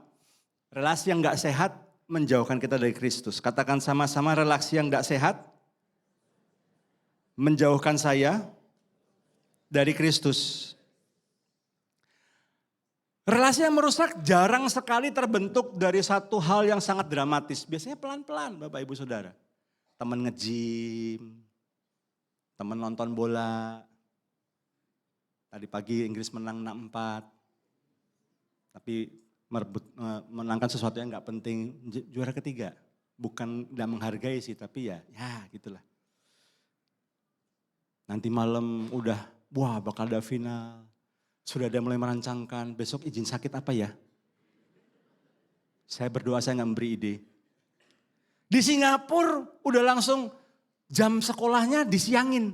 relasi yang gak sehat menjauhkan kita dari Kristus. Katakan sama-sama relasi yang gak sehat menjauhkan saya dari Kristus. Relasi yang merusak jarang sekali terbentuk dari satu hal yang sangat dramatis. Biasanya pelan-pelan Bapak Ibu Saudara. Teman nge-gym, teman nonton bola. Tadi pagi Inggris menang 6-4. Tapi menangkan sesuatu yang gak penting. Juara ketiga. Bukan gak menghargai sih, tapi ya gitulah. Nanti malam udah, wah bakal ada final. Sudah ada mulai merancangkan, besok izin sakit apa ya? Saya berdoa saya gak memberi ide. Di Singapura udah langsung jam sekolahnya disiangin.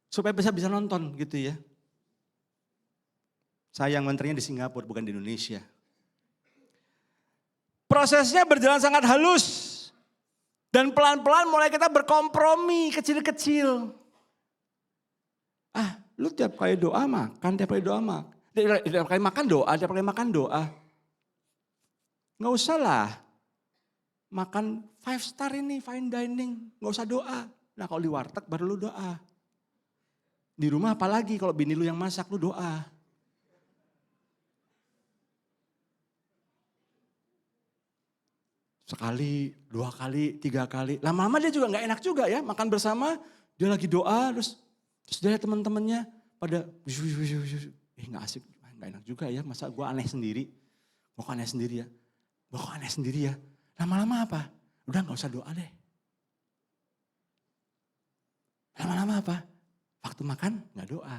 Supaya bisa nonton gitu ya. Sayang menterinya di Singapura bukan di Indonesia. Prosesnya berjalan sangat halus. Dan pelan-pelan mulai kita berkompromi kecil-kecil. Lu tiap kali doa makan, tiap kali doa makan. Tiap kali makan doa, tiap kali makan doa. Nggak usah lah. Makan 5 star ini, fine dining. Nggak usah doa. Nah kalau di warteg baru lu doa. Di rumah apalagi kalau bini lu yang masak lu doa. Sekali, 2 kali, 3 kali. Lama-lama dia juga nggak enak juga ya. Makan bersama, dia lagi doa terus dia teman-temannya pada nggak asik, nggak enak juga ya. Masa gue aneh sendiri, gue kok aneh sendiri ya. Lama-lama apa? Udah nggak usah doa deh. Lama-lama apa? Waktu makan nggak doa.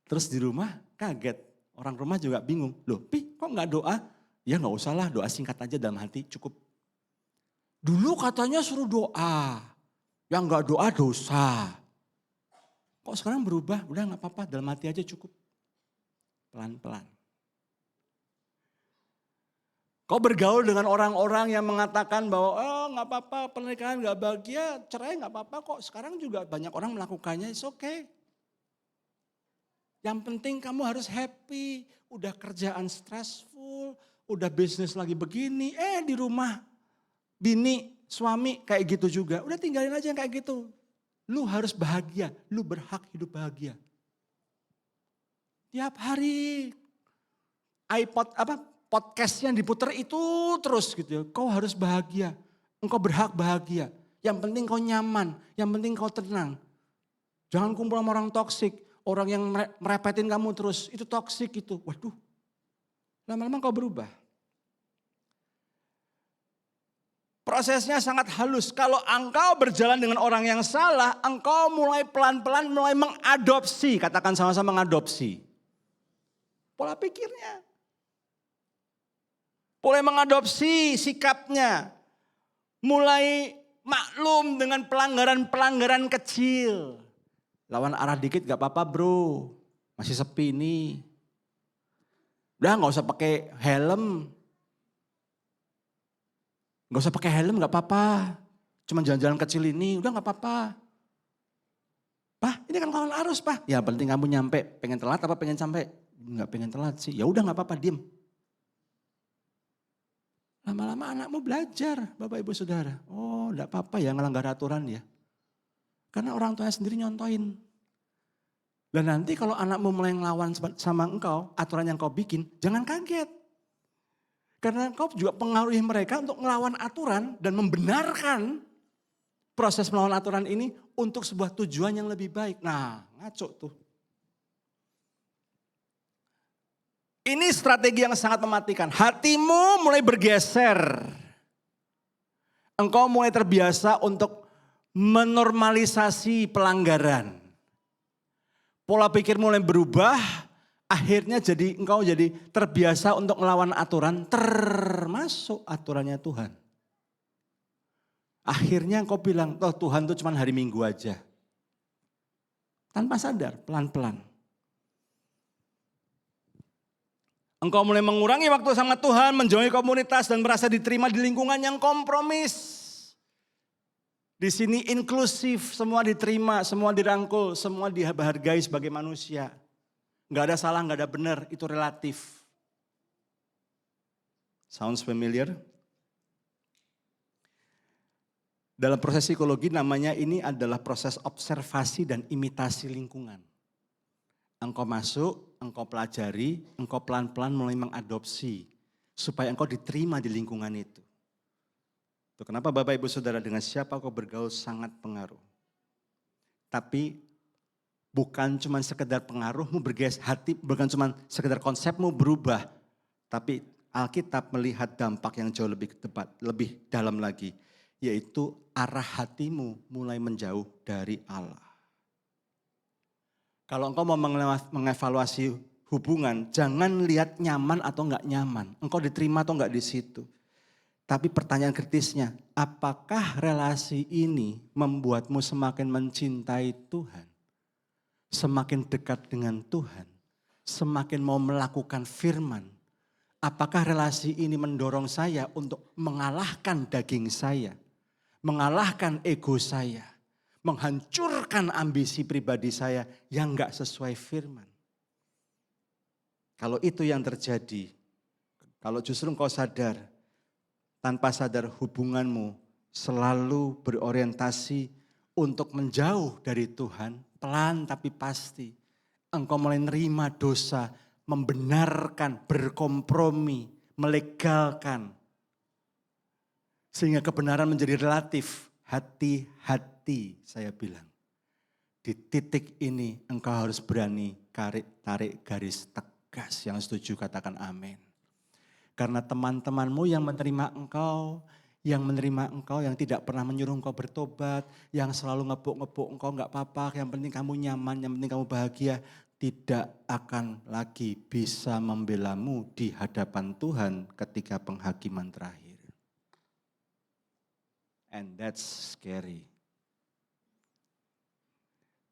Terus di rumah kaget, orang rumah juga bingung. Loh, Pi kok nggak doa? Ya nggak usah lah, doa singkat aja dalam hati cukup. Dulu katanya suruh doa, yang nggak doa dosa. Kok sekarang berubah? Udah gak apa-apa, dalam hati aja cukup. Pelan-pelan. Kau bergaul dengan orang-orang yang mengatakan bahwa gak apa-apa, pernikahan gak bahagia, cerai gak apa-apa kok. Sekarang juga banyak orang melakukannya, it's okay. Yang penting kamu harus happy, udah kerjaan stressful, udah bisnis lagi begini, di rumah bini, suami kayak gitu juga. Udah tinggalin aja yang kayak gitu. Lu harus bahagia, lu berhak hidup bahagia. Tiap hari podcast yang diputar itu terus gitu ya. Kau harus bahagia, engkau berhak bahagia. Yang penting kau nyaman, yang penting kau tenang. Jangan kumpul sama orang toksik, orang yang merepetin kamu terus, itu toksik itu. Waduh, lama-lama kau berubah. Prosesnya sangat halus. Kalau engkau berjalan dengan orang yang salah, engkau mulai pelan-pelan mulai mengadopsi. Katakan sama-sama mengadopsi. Pola pikirnya. Mulai mengadopsi sikapnya. Mulai maklum dengan pelanggaran-pelanggaran kecil. Lawan arah dikit gak apa-apa bro. Masih sepi nih. Udah gak usah pakai helm. Gak usah pakai helm gak apa-apa. Cuma jalan-jalan kecil ini udah gak apa-apa. Pak ini kan lawan arus pak. Ya penting kamu nyampe. Pengen telat apa pengen sampai? Gak pengen telat sih. Ya udah gak apa-apa diem. Lama-lama anakmu belajar Bapak Ibu Saudara. Oh gak apa-apa ya ngelanggar aturan ya. Karena orang tuanya sendiri nyontoin. Dan nanti kalau anakmu mulai ngelawan sama engkau. Aturan yang kau bikin jangan kaget. Karena kau juga pengaruhi mereka untuk melawan aturan dan membenarkan proses melawan aturan ini untuk sebuah tujuan yang lebih baik. Nah, ngaco tuh. Ini strategi yang sangat mematikan. Hatimu mulai bergeser. Engkau mulai terbiasa untuk menormalisasi pelanggaran. Pola pikir mulai berubah. Akhirnya engkau jadi terbiasa untuk melawan aturan termasuk aturannya Tuhan. Akhirnya engkau bilang, oh Tuhan itu cuma hari Minggu aja. Tanpa sadar, pelan-pelan. Engkau mulai mengurangi waktu sama Tuhan, menjauhi komunitas dan merasa diterima di lingkungan yang kompromis. Di sini inklusif, semua diterima, semua dirangkul, semua dihargai sebagai manusia. Nggak ada salah, nggak ada benar, itu relatif. Sounds familiar? Dalam proses psikologi namanya ini adalah proses observasi dan imitasi lingkungan. Engkau masuk, engkau pelajari, engkau pelan-pelan mulai mengadopsi. Supaya engkau diterima di lingkungan itu. Itu kenapa Bapak Ibu Saudara dengan siapa kau bergaul sangat pengaruh. Tapi bukan cuma sekedar pengaruhmu bergeser hati, bukan cuma sekedar konsepmu berubah. Tapi Alkitab melihat dampak yang jauh lebih tepat, lebih dalam lagi. Yaitu arah hatimu mulai menjauh dari Allah. Kalau engkau mau mengevaluasi hubungan, jangan lihat nyaman atau enggak nyaman. Engkau diterima atau enggak di situ. Tapi pertanyaan kritisnya, apakah relasi ini membuatmu semakin mencintai Tuhan? Semakin dekat dengan Tuhan? Semakin mau melakukan firman? Apakah relasi ini mendorong saya untuk mengalahkan daging saya? Mengalahkan ego saya, menghancurkan ambisi pribadi saya yang enggak sesuai firman. Kalau itu yang terjadi, kalau justru engkau sadar, tanpa sadar hubunganmu selalu berorientasi untuk menjauh dari Tuhan, pelan tapi pasti. Engkau mulai nerima dosa, membenarkan, berkompromi, melegalkan. Sehingga kebenaran menjadi relatif, hati-hati saya bilang. Di titik ini engkau harus berani tarik garis tegas. Yang setuju katakan amin. Karena teman-temanmu yang menerima engkau, yang tidak pernah menyuruh engkau bertobat, yang selalu ngepuk-ngepuk engkau enggak apa-apa, yang penting kamu nyaman, yang penting kamu bahagia, tidak akan lagi bisa membelamu di hadapan Tuhan ketika penghakiman terakhir. And that's scary.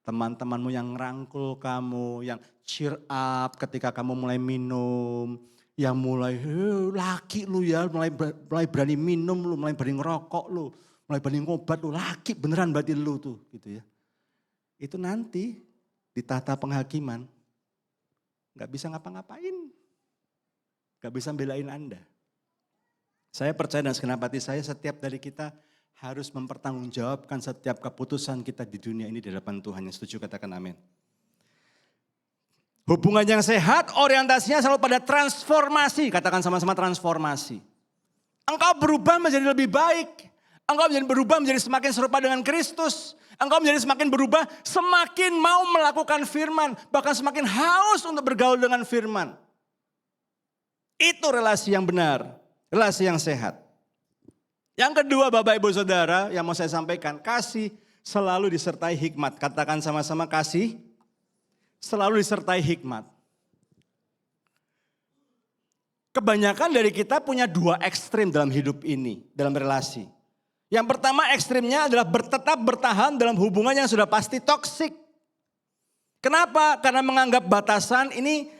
Teman-temanmu yang ngerangkul kamu, yang cheer up ketika kamu mulai minum, yang mulai laki lu ya, mulai berani minum lu, mulai berani ngerokok lu, mulai berani ngobat lu, laki beneran berarti lu tuh gitu ya. Itu nanti di tata penghakiman gak bisa ngapa-ngapain, gak bisa belain Anda. Saya percaya dan segenap hati saya setiap dari kita harus mempertanggungjawabkan setiap keputusan kita di dunia ini di hadapan Tuhan. Yang setuju katakan amin. Hubungan yang sehat orientasinya selalu pada transformasi. Katakan sama-sama transformasi. Engkau berubah menjadi lebih baik. Engkau berubah menjadi semakin serupa dengan Kristus. Engkau menjadi semakin berubah, semakin mau melakukan firman. Bahkan semakin haus untuk bergaul dengan firman. Itu relasi yang benar. Relasi yang sehat. Yang kedua Bapak Ibu Saudara yang mau saya sampaikan. Kasih selalu disertai hikmat. Katakan sama-sama kasih selalu disertai hikmat. Kebanyakan dari kita punya dua ekstrim dalam hidup ini, dalam relasi. Yang pertama ekstrimnya adalah tetap bertahan dalam hubungan yang sudah pasti toksik. Kenapa? Karena menganggap batasan ini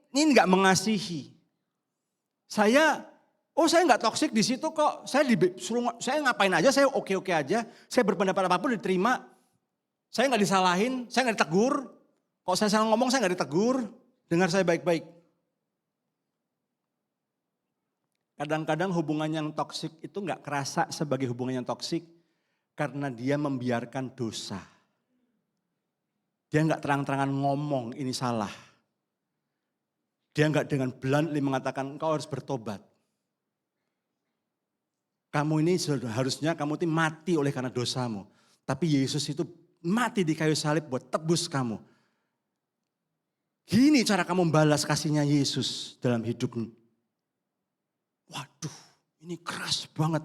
enggak mengasihi. Saya nggak toksik di situ kok. Saya ngapain aja, saya oke-oke aja. Saya berpendapat apapun diterima. Saya nggak disalahin, saya nggak ditegur. Kalau saya salah ngomong, saya nggak ditegur. Dengar saya baik-baik. Kadang-kadang hubungan yang toksik itu nggak kerasa sebagai hubungan yang toksik karena dia membiarkan dosa. Dia nggak terang-terangan ngomong ini salah. Dia nggak dengan bluntly mengatakan engkau harus bertobat. Kamu ini harusnya kamu itu mati oleh karena dosamu. Tapi Yesus itu mati di kayu salib buat tebus kamu. Gini cara kamu membalas kasihnya Yesus dalam hidupmu. Waduh, ini keras banget.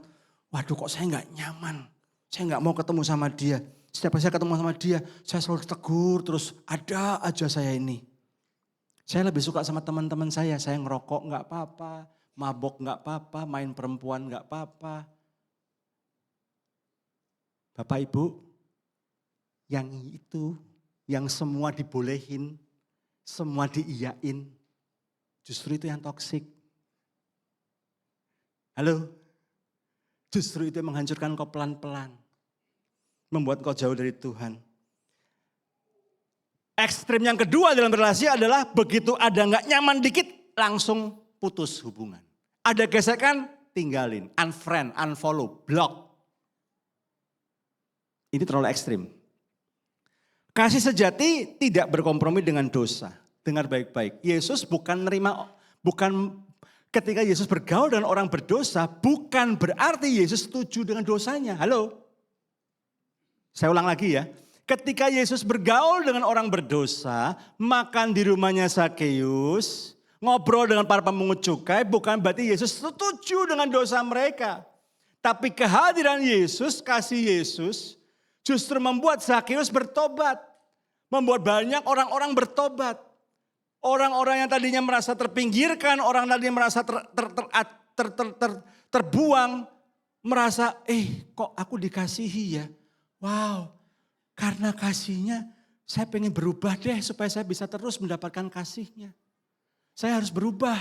Waduh, kok saya nggak nyaman. Saya nggak mau ketemu sama dia. Setiap kali saya ketemu sama dia, saya selalu tegur terus ada aja saya ini. Saya lebih suka sama teman-teman saya ngerokok nggak apa-apa. Mabok nggak apa-apa, main perempuan nggak apa-apa. Bapak Ibu, yang itu, yang semua dibolehin, semua diiyain, justru itu yang toksik. Halo? Justru itu yang menghancurkan kau pelan-pelan. Membuat kau jauh dari Tuhan. Ekstrim yang kedua dalam relasi adalah begitu ada nggak nyaman dikit, langsung putus hubungan. Ada gesekan, tinggalin, unfriend, unfollow, block. Ini terlalu ekstrim. Kasih sejati tidak berkompromi dengan dosa. Dengar baik-baik. Yesus bukan ketika Yesus bergaul dengan orang berdosa, bukan berarti Yesus setuju dengan dosanya. Halo? Saya ulang lagi ya. Ketika Yesus bergaul dengan orang berdosa, makan di rumahnya Zakeus, ngobrol dengan para pemungut cukai, bukan berarti Yesus setuju dengan dosa mereka. Tapi kehadiran Yesus, kasih Yesus, justru membuat Zakeus bertobat. Membuat banyak orang-orang bertobat. Orang-orang yang tadinya merasa terpinggirkan, orang tadinya merasa terbuang, merasa, kok aku dikasihi ya. Wow, karena kasihnya saya pengen berubah deh supaya saya bisa terus mendapatkan kasihnya. Saya harus berubah.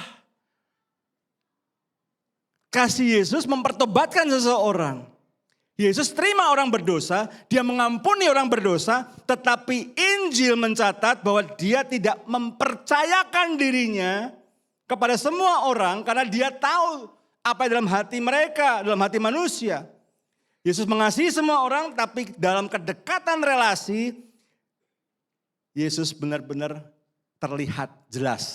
Kasih Yesus mempertobatkan seseorang. Yesus terima orang berdosa, dia mengampuni orang berdosa, tetapi Injil mencatat bahwa dia tidak mempercayakan dirinya kepada semua orang karena dia tahu apa dalam hati mereka, dalam hati manusia. Yesus mengasihi semua orang, tapi dalam kedekatan relasi, Yesus benar-benar terlihat jelas.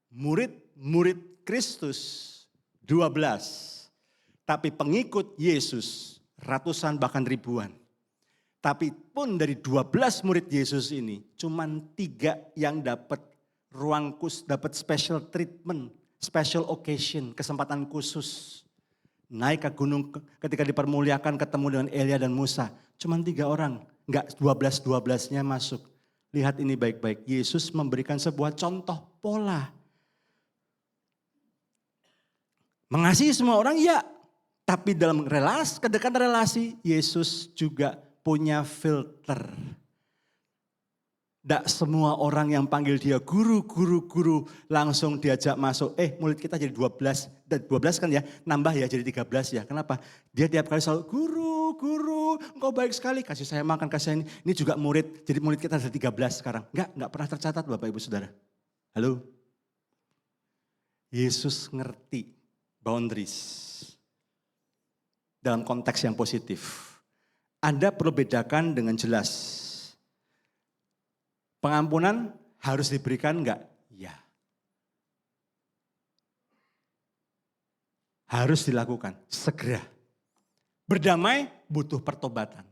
Murid-murid Kristus 12. Tapi pengikut Yesus ratusan bahkan ribuan. Tapi pun dari 12 murid Yesus ini cuman 3 yang dapat ruang khusus, dapat special treatment, special occasion, kesempatan khusus. Naik ke gunung ketika dipermuliakan ketemu dengan Elia dan Musa. Cuman 3 orang, enggak 12-12-nya masuk. Lihat ini baik-baik, Yesus memberikan sebuah contoh pola. Mengasihi semua orang ya. Tapi dalam relasi, kedekatan relasi, Yesus juga punya filter. Tidak semua orang yang panggil dia guru langsung diajak masuk. Murid kita jadi 12 kan ya, nambah ya jadi 13 ya. Kenapa? Dia tiap kali selalu guru, engkau baik sekali. Kasih saya makan, kasih saya ini juga murid. Jadi murid kita ada 13 sekarang. Enggak pernah tercatat Bapak Ibu Saudara. Halo? Yesus ngerti boundaries. Dalam konteks yang positif. Anda perlu bedakan dengan jelas. Pengampunan harus diberikan enggak? Ya. Harus dilakukan, segera. Berdamai butuh pertobatan.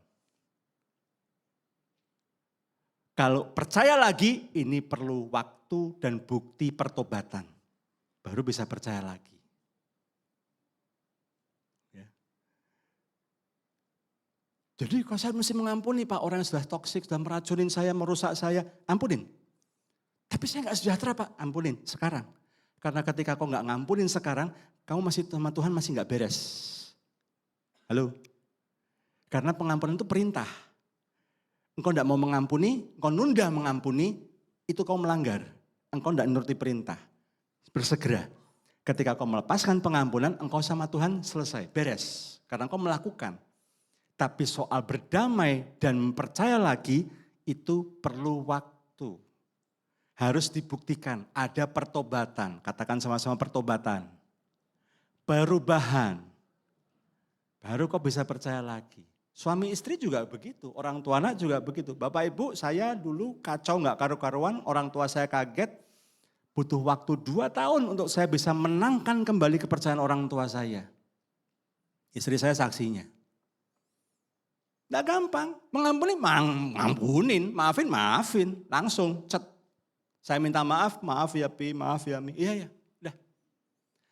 Kalau percaya lagi, ini perlu waktu dan bukti pertobatan. Baru bisa percaya lagi. Jadi kalau saya mesti mengampuni Pak, orang yang sudah toksik, sudah meracunin saya, merusak saya, ampunin. Tapi saya nggak sejahtera Pak, ampunin sekarang. Karena ketika kau nggak ngampunin sekarang, kamu masih sama Tuhan masih nggak beres. Halo? Karena pengampunan itu perintah. Engkau nggak mau mengampuni, engkau nunda mengampuni, itu kau melanggar. Engkau nggak menuruti perintah. Bersegera. Ketika kau melepaskan pengampunan, engkau sama Tuhan selesai, beres. Karena engkau melakukan. Tapi soal berdamai dan percaya lagi itu perlu waktu. Harus dibuktikan ada pertobatan. Katakan sama-sama pertobatan. Perubahan. Baru kau bisa percaya lagi. Suami istri juga begitu. Orang tua anak juga begitu. Bapak ibu saya dulu kacau gak karu-karuan. Orang tua saya kaget. Butuh waktu 2 tahun untuk saya bisa menangkan kembali kepercayaan orang tua saya. Istri saya saksinya. Nggak gampang, mengampuni, ngampunin, maafin, langsung cet. Saya minta maaf ya Pi, maaf ya Mi, iya ya, udah.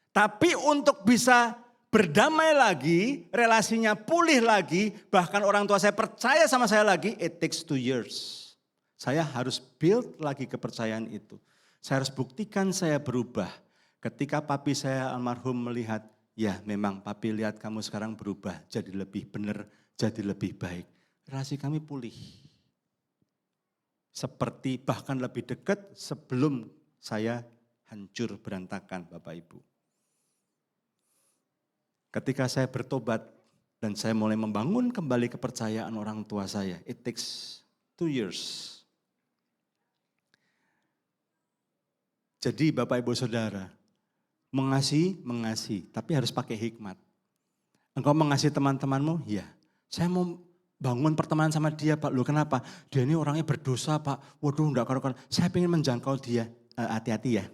Tapi untuk bisa berdamai lagi, relasinya pulih lagi, bahkan orang tua saya percaya sama saya lagi, it takes 2 years. Saya harus build lagi kepercayaan itu. Saya harus buktikan saya berubah. Ketika papi saya almarhum melihat, ya memang papi lihat kamu sekarang berubah, jadi lebih benar, jadi lebih baik. Relasi kami pulih. Seperti bahkan lebih dekat sebelum saya hancur berantakan Bapak Ibu. Ketika saya bertobat dan saya mulai membangun kembali kepercayaan orang tua saya, it takes 2 years. Jadi Bapak Ibu Saudara, mengasihi, tapi harus pakai hikmat. Engkau mengasihi teman-temanmu? Ya. Saya mau bangun pertemanan sama dia, Pak. Loh kenapa? Dia ini orangnya berdosa, Pak. Waduh, enggak karuan. Saya ingin menjangkau dia. Hati-hati ya.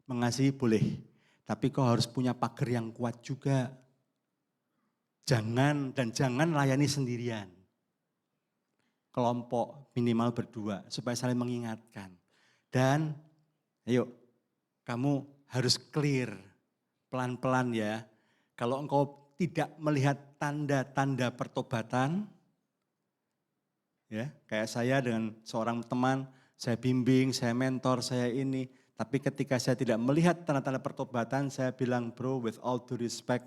Mengasihi boleh, tapi kau harus punya pagar yang kuat juga. Jangan layani sendirian. Kelompok minimal berdua supaya saling mengingatkan. Dan ayo kamu harus clear pelan-pelan ya. Kalau engkau tidak melihat tanda-tanda pertobatan, ya kayak saya dengan seorang teman, saya bimbing, saya mentor, saya ini. Tapi ketika saya tidak melihat tanda-tanda pertobatan, saya bilang, bro, with all due respect,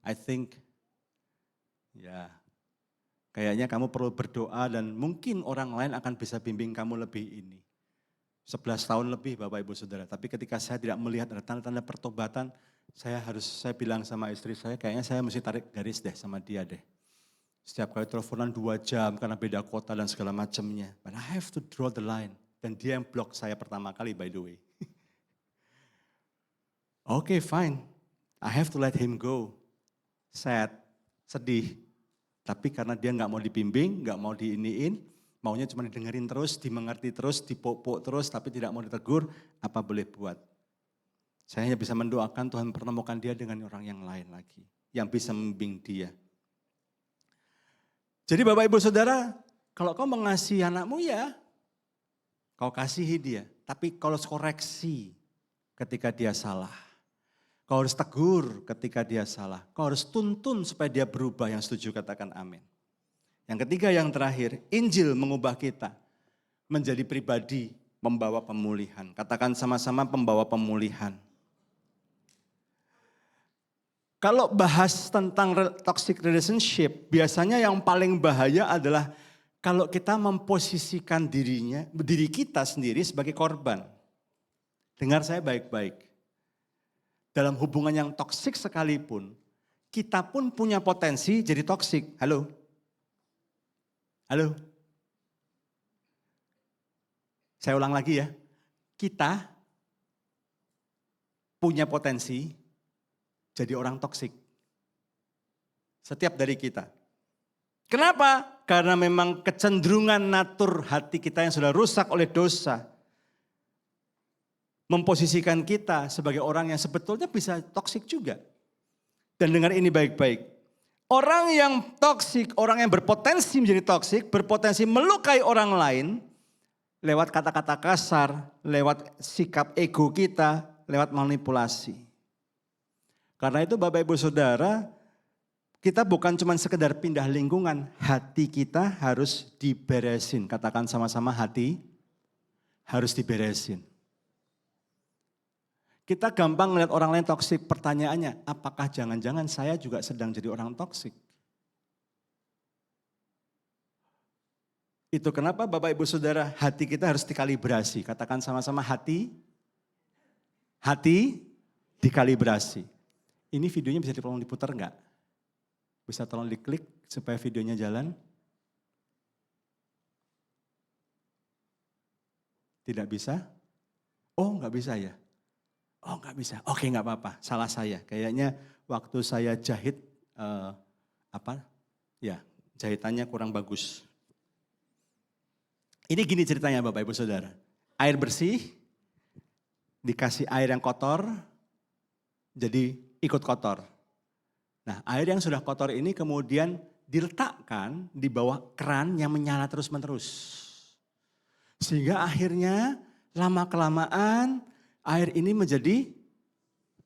I think, ya kayaknya kamu perlu berdoa dan mungkin orang lain akan bisa bimbing kamu lebih ini. 11 tahun lebih Bapak Ibu Saudara. Tapi ketika saya tidak melihat ada tanda-tanda pertobatan, saya bilang sama istri saya, kayaknya saya mesti tarik garis deh sama dia deh. Setiap kali teleponan 2 jam karena beda kota dan segala macamnya. But I have to draw the line. Dan dia yang blok saya pertama kali by the way. Oke, fine. I have to let him go. Sad, sedih. Tapi karena dia nggak mau dibimbing, nggak mau diiniin, maunya cuma didengerin terus, dimengerti terus, dipok-pok terus, tapi tidak mau ditegur, apa boleh buat. Saya hanya bisa mendoakan Tuhan pertemukan dia dengan orang yang lain lagi, yang bisa membimbing dia. Jadi Bapak Ibu Saudara, kalau kau mengasihi anakmu ya, kau kasihi dia. Tapi kalau koreksi ketika dia salah. Kau harus tegur ketika dia salah. Kau harus tuntun supaya dia berubah. Yang setuju katakan amin. Yang ketiga yang terakhir, Injil mengubah kita menjadi pribadi membawa pemulihan. Katakan sama-sama pembawa pemulihan. Kalau bahas tentang toxic relationship, biasanya yang paling bahaya adalah kalau kita memposisikan diri kita sendiri sebagai korban. Dengar saya baik-baik. Dalam hubungan yang toksik sekalipun, kita pun punya potensi jadi toksik. Halo? Halo? Saya ulang lagi ya. Kita punya potensi jadi orang toksik. Setiap dari kita. Kenapa? Karena memang kecenderungan natur hati kita yang sudah rusak oleh dosa. Memposisikan kita sebagai orang yang sebetulnya bisa toksik juga. Dan dengar ini baik-baik. Orang yang toksik, orang yang berpotensi menjadi toksik, berpotensi melukai orang lain, lewat kata-kata kasar, lewat sikap ego kita, lewat manipulasi. Karena itu Bapak Ibu Saudara, kita bukan cuma sekedar pindah lingkungan, hati kita harus diberesin. Katakan sama-sama hati harus diberesin. Kita gampang melihat orang lain toksik, pertanyaannya apakah jangan-jangan saya juga sedang jadi orang toksik? Itu kenapa Bapak Ibu Saudara hati kita harus dikalibrasi. Katakan sama-sama hati dikalibrasi. Ini videonya bisa tolong diputar enggak? Bisa tolong diklik supaya videonya jalan? Tidak bisa? Oh enggak bisa ya? Oh enggak bisa, oke enggak apa-apa, salah saya. Kayaknya waktu saya jahit, jahitannya kurang bagus. Ini gini ceritanya Bapak Ibu Saudara. Air bersih, dikasih air yang kotor, jadi ikut kotor. Nah, air yang sudah kotor ini kemudian diletakkan di bawah keran yang menyala terus-menerus. Sehingga akhirnya lama-kelamaan air ini menjadi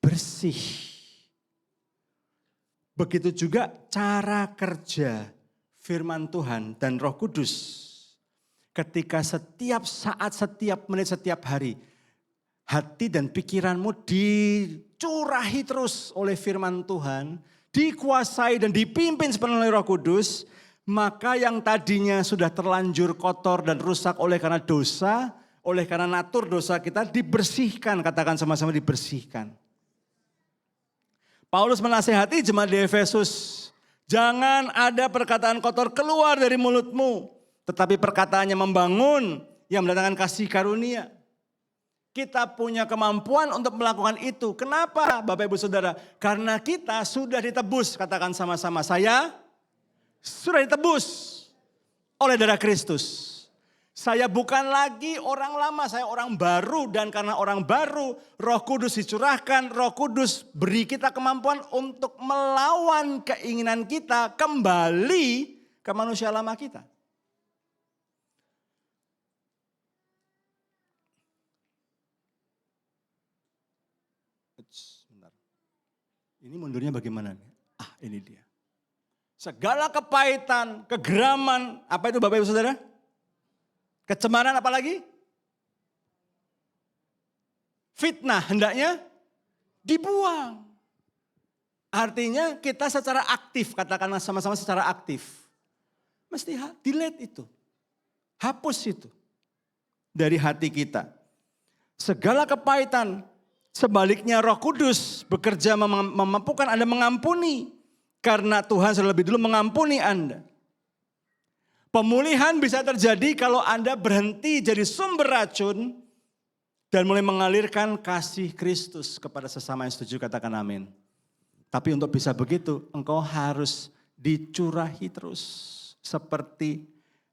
bersih. Begitu juga cara kerja firman Tuhan dan Roh Kudus. Ketika setiap saat, setiap menit, setiap hari, hati dan pikiranmu dicurahi terus oleh firman Tuhan, dikuasai dan dipimpin sepenuhnya oleh Roh Kudus, maka yang tadinya sudah terlanjur kotor dan rusak oleh karena dosa, oleh karena natur dosa kita dibersihkan, katakan sama-sama dibersihkan. Paulus menasehati jemaat di Efesus. Jangan ada perkataan kotor keluar dari mulutmu. Tetapi perkataannya membangun yang mendatangkan kasih karunia. Kita punya kemampuan untuk melakukan itu. Kenapa Bapak Ibu Saudara? Karena kita sudah ditebus. Katakan sama-sama, saya sudah ditebus oleh darah Kristus. Saya bukan lagi orang lama, saya orang baru. Dan karena orang baru, Roh Kudus dicurahkan, Roh Kudus beri kita kemampuan untuk melawan keinginan kita kembali ke manusia lama kita. Bentar. Ini mundurnya bagaimana nih? Ini dia. Segala kepahitan, kegeraman, apa itu Bapak Ibu Saudara? Kecemaran apa lagi? Fitnah hendaknya dibuang. Artinya kita secara aktif, katakanlah sama-sama secara aktif. Mesti delete itu. Hapus itu. Dari hati kita. Segala kepahitan, sebaliknya Roh Kudus bekerja memampukan Anda mengampuni. Karena Tuhan sudah lebih dulu mengampuni Anda. Pemulihan bisa terjadi kalau Anda berhenti jadi sumber racun dan mulai mengalirkan kasih Kristus kepada sesama yang setuju, katakan amin. Tapi untuk bisa begitu, engkau harus dicurahi terus. Seperti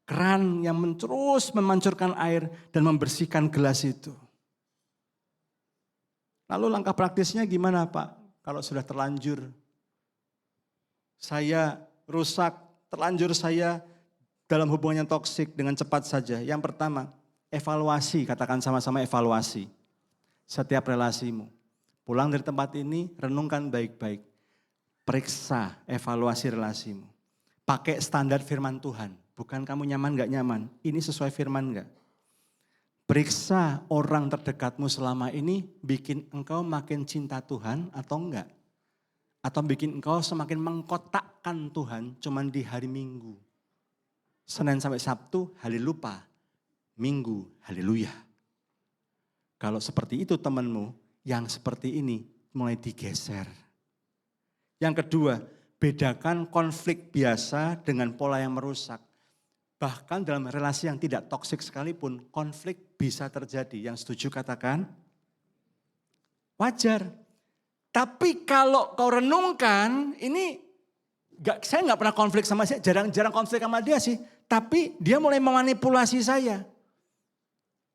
keran yang terus memancurkan air dan membersihkan gelas itu. Lalu langkah praktisnya gimana Pak? Kalau sudah terlanjur, saya rusak, terlanjur saya dalam hubungan yang toksik dengan cepat saja. Yang pertama, evaluasi, katakan sama-sama evaluasi. Setiap relasimu. Pulang dari tempat ini, renungkan baik-baik. Periksa, evaluasi relasimu. Pakai standar firman Tuhan. Bukan kamu nyaman gak nyaman, ini sesuai firman gak? Periksa orang terdekatmu selama ini bikin engkau makin cinta Tuhan atau enggak? Atau bikin engkau semakin mengkotakkan Tuhan cuman di hari Minggu. Senin sampai Sabtu, haleluya. Minggu, haleluya. Kalau seperti itu temanmu, yang seperti ini mulai digeser. Yang kedua, bedakan konflik biasa dengan pola yang merusak. Bahkan dalam relasi yang tidak toksik sekalipun, konflik bisa terjadi. Yang setuju katakan, wajar. Tapi kalau kau renungkan, saya nggak pernah konflik sama dia, jarang konflik sama dia sih. Tapi dia mulai memanipulasi saya.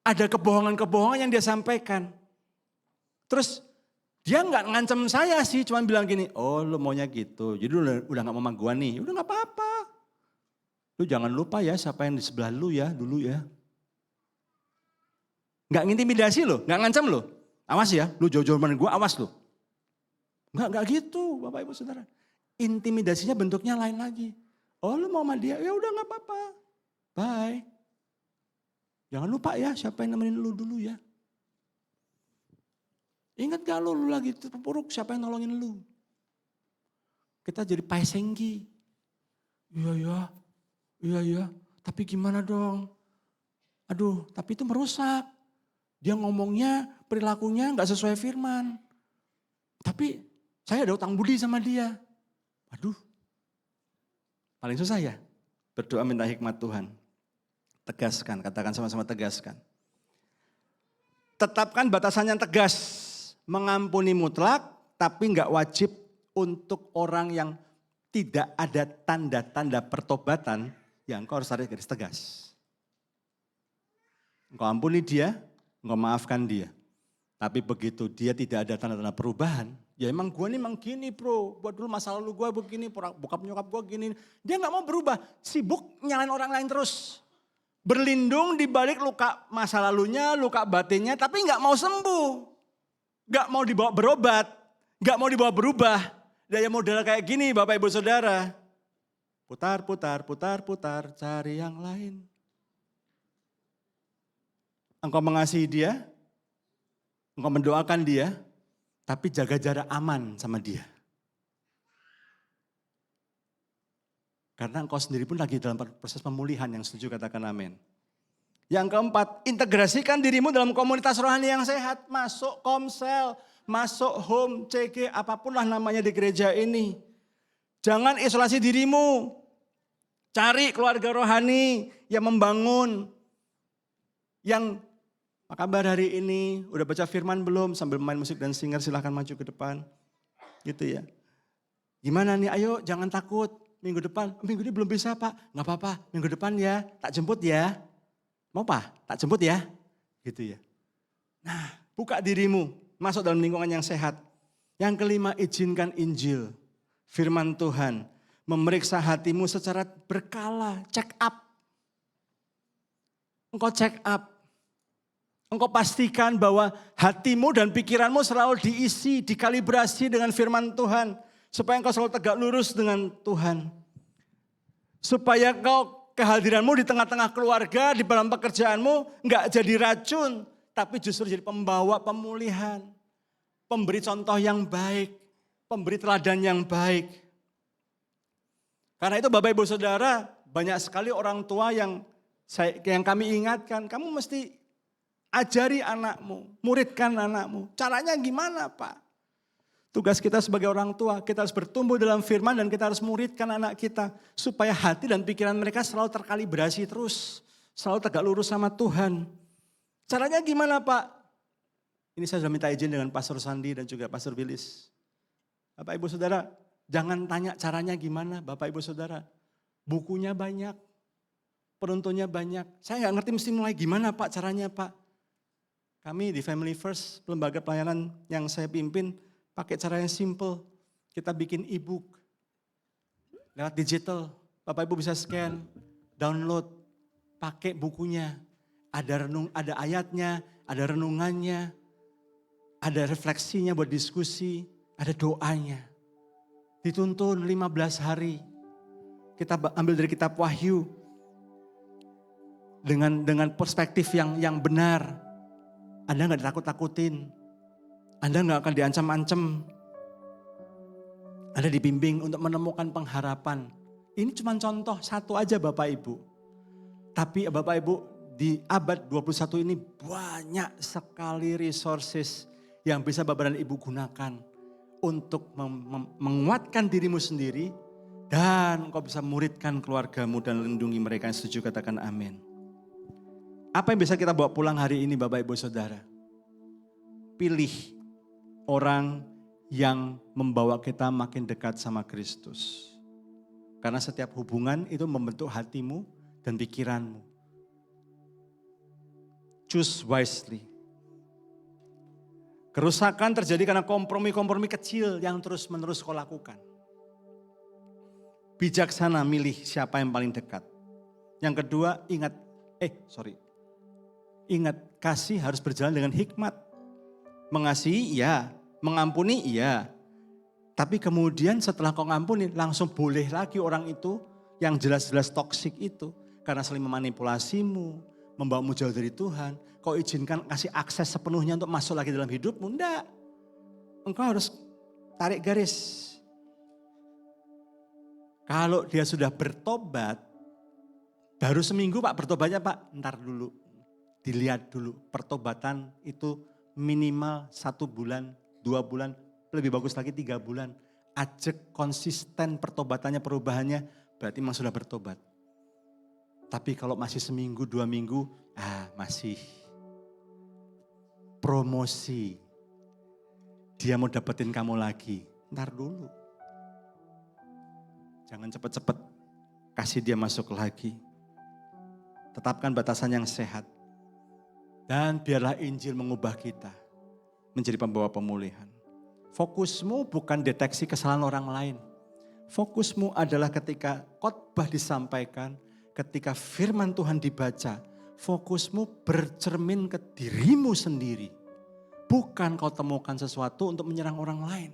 Ada kebohongan-kebohongan yang dia sampaikan. Terus dia nggak ngancam saya sih, cuma bilang gini, oh lu maunya gitu. Jadi udah nggak mau sama gua nih, udah nggak apa-apa. Lu jangan lupa ya siapa yang di sebelah lu ya dulu ya. Nggak ngintimidasi lo, nggak ngancam lo. Awas ya, lu jauh-jauh dari gua, awas lo. Nggak gitu Bapak Ibu Saudara. Intimidasinya bentuknya lain lagi. Oh lu mau sama dia, ya udah gak apa-apa. Bye. Jangan lupa ya siapa yang nemenin lu dulu ya. Ingat gak lu lagi terpuruk siapa yang nolongin lu. Kita jadi paisenggi. Iya ya. Tapi gimana dong. Aduh tapi itu merusak. Dia ngomongnya perilakunya gak sesuai firman. Tapi saya ada utang budi sama dia. Aduh. Paling susah ya, berdoa minta hikmat Tuhan. Tegaskan, katakan sama-sama tegaskan. Tetapkan batasan yang tegas, mengampuni mutlak, tapi enggak wajib untuk orang yang tidak ada tanda-tanda pertobatan, yang engkau harus tarik garis tegas. Engkau ampuni dia, engkau maafkan dia. Tapi begitu dia tidak ada tanda-tanda perubahan, ya emang gue nih emang gini bro, buat dulu masa lalu gue begini, bokap nyokap gue gini. Dia gak mau berubah, sibuk nyalain orang lain terus. Berlindung di balik luka masa lalunya, luka batinnya, tapi gak mau sembuh. Gak mau dibawa berobat, gak mau dibawa berubah. Daya modal kayak gini Bapak Ibu Saudara. Putar, cari yang lain. Engkau mengasihi dia, engkau mendoakan dia, tapi jaga jarak aman sama dia. Karena engkau sendiri pun lagi dalam proses pemulihan, yang setuju katakan amin. Yang keempat, integrasikan dirimu dalam komunitas rohani yang sehat. Masuk komsel, masuk home, CG, apapun lah namanya di gereja ini. Jangan isolasi dirimu. Cari keluarga rohani yang membangun. Yang, apa kabar hari ini? Udah baca firman belum? Sambil main musik dan singer silahkan maju ke depan. Gitu ya. Gimana nih? Ayo jangan takut. Minggu depan. Minggu ini belum bisa Pak. Gak apa-apa. Minggu depan ya. Tak jemput ya. Mau Pak? Tak jemput ya. Gitu ya. Nah, buka dirimu. Masuk dalam lingkungan yang sehat. Yang kelima, izinkan Injil. Firman Tuhan. Memeriksa hatimu secara berkala. Check up. Engkau check up. Engkau pastikan bahwa hatimu dan pikiranmu selalu diisi, dikalibrasi dengan firman Tuhan. Supaya engkau selalu tegak lurus dengan Tuhan. Supaya engkau kehadiranmu di tengah-tengah keluarga, di dalam pekerjaanmu enggak jadi racun. Tapi justru jadi pembawa pemulihan. Pemberi contoh yang baik. Pemberi teladan yang baik. Karena itu Bapak Ibu Saudara, banyak sekali orang tua yang kami ingatkan, kamu mesti ajari anakmu, muridkan anakmu. Caranya gimana Pak? Tugas kita sebagai orang tua, kita harus bertumbuh dalam firman dan kita harus muridkan anak kita. Supaya hati dan pikiran mereka selalu terkalibrasi terus. Selalu tegak lurus sama Tuhan. Caranya gimana Pak? Ini saya sudah minta izin dengan Pastor Sandi dan juga Pastor Willis. Bapak Ibu Saudara, jangan tanya caranya gimana Bapak Ibu Saudara. Bukunya banyak, penuntunnya banyak. Saya nggak ngerti mesti mulai gimana Pak caranya Pak. Kami di Family First, lembaga pelayanan yang saya pimpin, pakai cara yang simple. Kita bikin e-book lewat digital. Bapak Ibu bisa scan, download, pakai bukunya. Ada ayatnya, ada renungannya, ada refleksinya buat diskusi, ada doanya. Dituntun 15 hari. Kita ambil dari kitab Wahyu dengan perspektif yang benar. Anda nggak ditakut-takutin. Anda nggak akan diancam-ancam. Anda dibimbing untuk menemukan pengharapan. Ini cuma contoh satu aja Bapak Ibu. Tapi Bapak Ibu di abad 21 ini banyak sekali resources yang bisa Bapak dan Ibu gunakan untuk menguatkan dirimu sendiri dan kau bisa muridkan keluargamu dan lindungi mereka yang setuju katakan amin. Apa yang bisa kita bawa pulang hari ini Bapak Ibu Saudara? Pilih orang yang membawa kita makin dekat sama Kristus. Karena setiap hubungan itu membentuk hatimu dan pikiranmu. Choose wisely. Kerusakan terjadi karena kompromi-kompromi kecil yang terus-menerus kau lakukan. Bijaksana milih siapa yang paling dekat. Yang kedua, ingat, kasih harus berjalan dengan hikmat. Mengasihi iya, mengampuni iya. Tapi kemudian setelah kau ngampuni, langsung boleh lagi orang itu yang jelas-jelas toksik itu. Karena saling memanipulasimu, membawamu jauh dari Tuhan. Kau izinkan kasih akses sepenuhnya untuk masuk lagi dalam hidupmu. Enggak. Engkau harus tarik garis. Kalau dia sudah bertobat, baru seminggu Pak bertobatnya Pak. Ntar dulu, dilihat dulu. Pertobatan itu minimal 1 bulan, 2 bulan, lebih bagus lagi 3 bulan. Ajak konsisten pertobatannya, perubahannya, berarti memang sudah bertobat. Tapi kalau masih seminggu, 2 minggu, masih promosi. Dia mau dapetin kamu lagi, ntar dulu. Jangan cepet-cepet kasih dia masuk lagi. Tetapkan batasan yang sehat. Dan biarlah Injil mengubah kita menjadi pembawa pemulihan. Fokusmu bukan deteksi kesalahan orang lain. Fokusmu adalah ketika khotbah disampaikan, ketika firman Tuhan dibaca, fokusmu bercermin ke dirimu sendiri. Bukan kau temukan sesuatu untuk menyerang orang lain.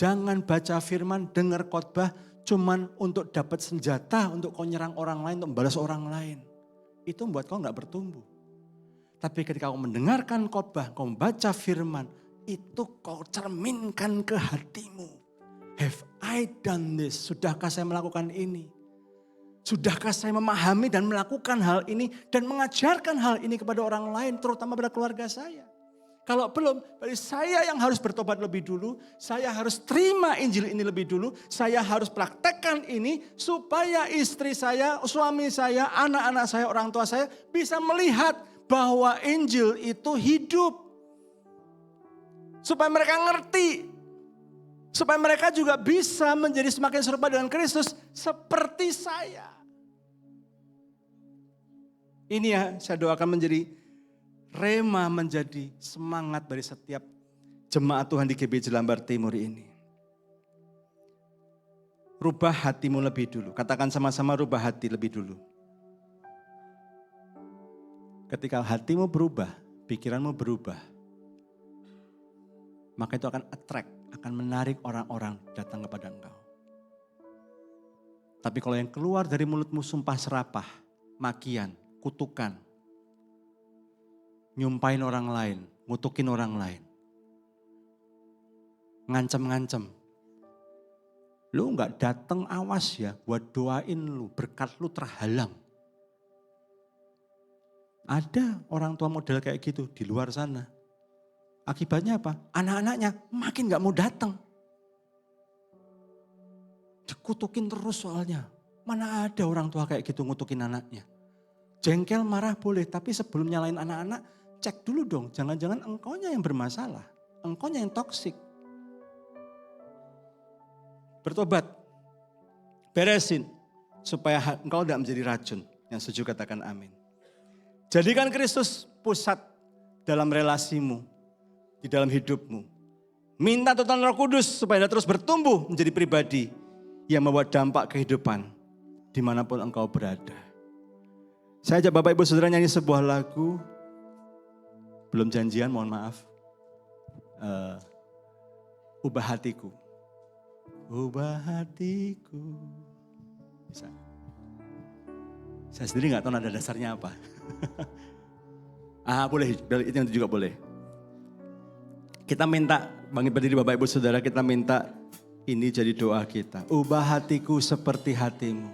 Jangan baca firman, dengar khotbah cuman untuk dapat senjata untuk kau nyerang orang lain, untuk membalas orang lain. Itu membuat kau gak bertumbuh. Tapi ketika kau mendengarkan khotbah, kau membaca firman, itu kau cerminkan ke hatimu. Have I done this? Sudahkah saya melakukan ini? Sudahkah saya memahami dan melakukan hal ini dan mengajarkan hal ini kepada orang lain, terutama pada keluarga saya? Kalau belum, berarti saya yang harus bertobat lebih dulu, saya harus terima Injil ini lebih dulu, saya harus praktekkan ini supaya istri saya, suami saya, anak-anak saya, orang tua saya bisa melihat bahwa Injil itu hidup. Supaya mereka ngerti, supaya mereka juga bisa menjadi semakin serupa dengan Kristus seperti saya. Ini ya saya doakan menjadi rema, menjadi semangat dari setiap jemaat Tuhan di GBJ Lambar Timur ini. Rubah hatimu lebih dulu. Katakan sama-sama, rubah hati lebih dulu. Ketika hatimu berubah, pikiranmu berubah, maka itu akan attract, akan menarik orang-orang datang kepada engkau. Tapi kalau yang keluar dari mulutmu sumpah serapah, makian, kutukan, nyumpahin orang lain, ngutukin orang lain, ngancem-ngancem. Lu gak datang, awas ya, buat doain lu, berkat lu terhalang. Ada orang tua model kayak gitu di luar sana. Akibatnya apa? Anak-anaknya makin gak mau datang. Dikutukin terus soalnya. Mana ada orang tua kayak gitu ngutukin anaknya. Jengkel, marah boleh, tapi sebelum nyalain anak-anak, cek dulu dong. Jangan-jangan engkaunya yang bermasalah. Engkaunya yang toksik. Bertobat. Beresin. Supaya engkau tidak menjadi racun. Yang setuju katakan amin. Jadikan Kristus pusat dalam relasimu. Di dalam hidupmu. Minta tuntunan Roh Kudus supaya terus bertumbuh menjadi pribadi yang membawa dampak kehidupan dimanapun engkau berada. Saya ajak Bapak Ibu Saudara nyanyi sebuah lagu. Belum janjian, mohon maaf. Ubah hatiku. Ubah hatiku. Bisa. Saya sendiri gak tahu nada dasarnya apa. Boleh, itu juga boleh. Kita minta, bangkit berdiri Bapak Ibu Saudara, kita minta ini jadi doa kita. Ubah hatiku seperti hatimu.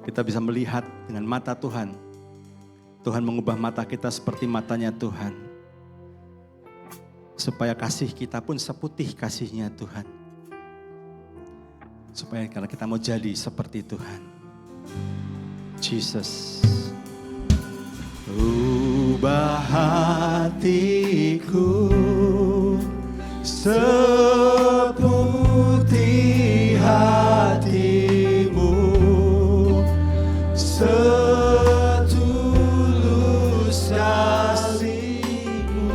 Kita bisa melihat dengan mata Tuhan. Tuhan mengubah mata kita seperti matanya Tuhan. Supaya kasih kita pun seputih kasihnya Tuhan. Supaya kalau kita mau jadi seperti Tuhan. Jesus. Ubah hatiku seputih hatimu, setulus kasihmu,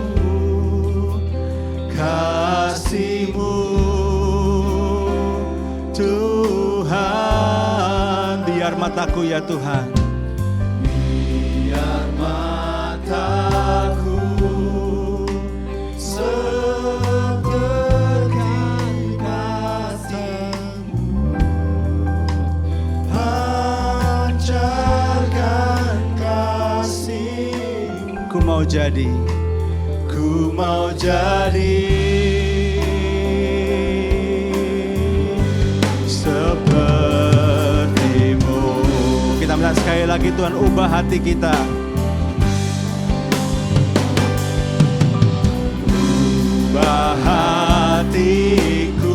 kasihmu Tuhan. Biar mataku ya Tuhan, biar mataku seperti kasihmu, pancarkan kasihmu. Ku mau jadi sepertimu. Kita minta sekali lagi Tuhan, ubah hati kita. Ubah hatiku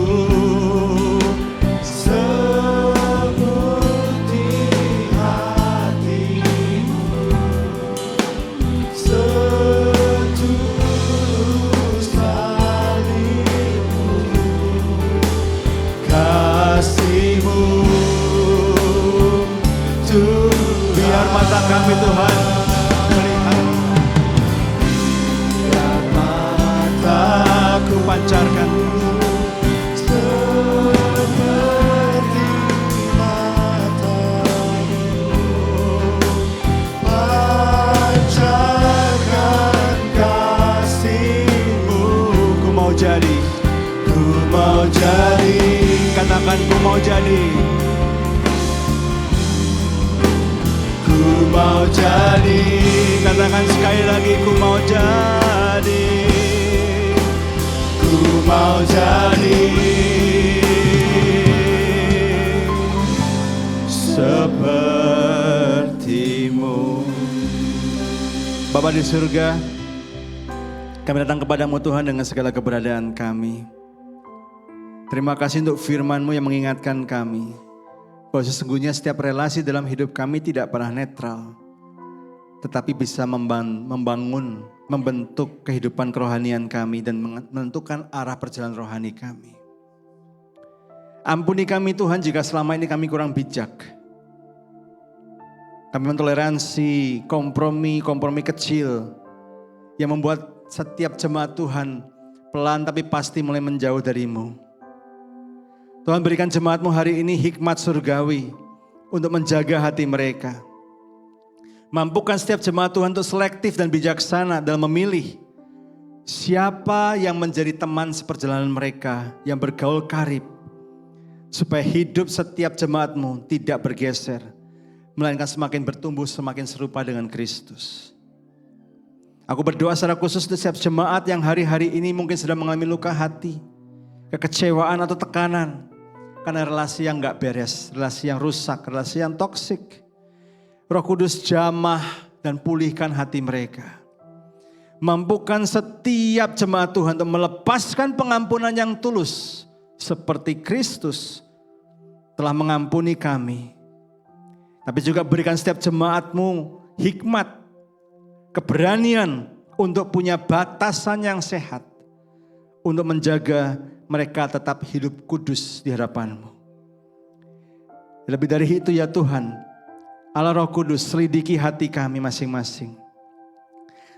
seperti hatimu, setulus kasihmu, kasihmu Tuhan. Biar mata kami Tuhan melihat, biar mataku pancarkan seperti matamu, pancarkan kasihmu. Ku mau jadi, katakan ku mau jadi. Ku mau jadi, katakan sekali lagi, ku mau jadi. jadi, ku mau jadi sepertimu. Bapa di surga, kami datang kepadamu Tuhan dengan segala keberadaan kami. Terima kasih untuk firman-Mu yang mengingatkan kami bahwa sesungguhnya setiap relasi dalam hidup kami tidak pernah netral, tetapi bisa membangun, membentuk kehidupan kerohanian kami dan menentukan arah perjalanan rohani kami. Ampuni kami Tuhan jika selama ini kami kurang bijak. Kami mentoleransi kompromi kecil yang membuat setiap jemaat Tuhan pelan tapi pasti mulai menjauh dari-Mu. Tuhan berikan jemaat-Mu hari ini hikmat surgawi untuk menjaga hati mereka. Mampukan setiap jemaat Tuhan untuk selektif dan bijaksana dalam memilih siapa yang menjadi teman seperjalanan mereka yang bergaul karib. Supaya hidup setiap jemaat-Mu tidak bergeser, melainkan semakin bertumbuh, semakin serupa dengan Kristus. Aku berdoa secara khusus untuk setiap jemaat yang hari-hari ini mungkin sedang mengalami luka hati, kekecewaan atau tekanan. Karena relasi yang gak beres, relasi yang rusak, relasi yang toksik. Roh Kudus jamah dan pulihkan hati mereka. Mampukan setiap jemaat Tuhan untuk melepaskan pengampunan yang tulus. Seperti Kristus telah mengampuni kami. Tapi juga berikan setiap jemaat-Mu hikmat, keberanian untuk punya batasan yang sehat. Untuk menjaga mereka tetap hidup kudus di hadapan-Mu. Lebih dari itu ya Tuhan, Allah Roh Kudus selidiki hati kami masing-masing.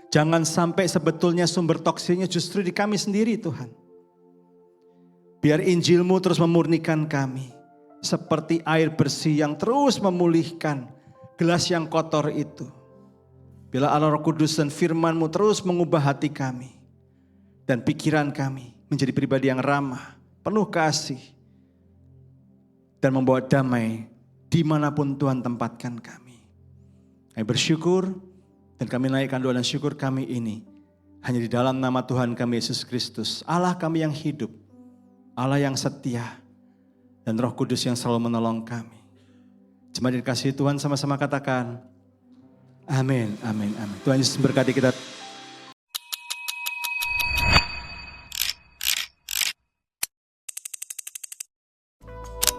Jangan sampai sebetulnya sumber toksiknya justru di kami sendiri Tuhan. Biar Injil-Mu terus memurnikan kami. Seperti air bersih yang terus memulihkan gelas yang kotor itu. Bila Allah Roh Kudus dan firman-Mu terus mengubah hati kami. Dan pikiran kami menjadi pribadi yang ramah, penuh kasih. Dan membawa damai dimanapun Tuhan tempatkan kami. Kami bersyukur dan kami naikkan doa dan syukur kami ini. Hanya di dalam nama Tuhan kami Yesus Kristus. Allah kami yang hidup, Allah yang setia. Dan Roh Kudus yang selalu menolong kami. Jemaat dikasihi Tuhan sama-sama katakan, amin, amin, amin. Tuhan Yesus berkati kita.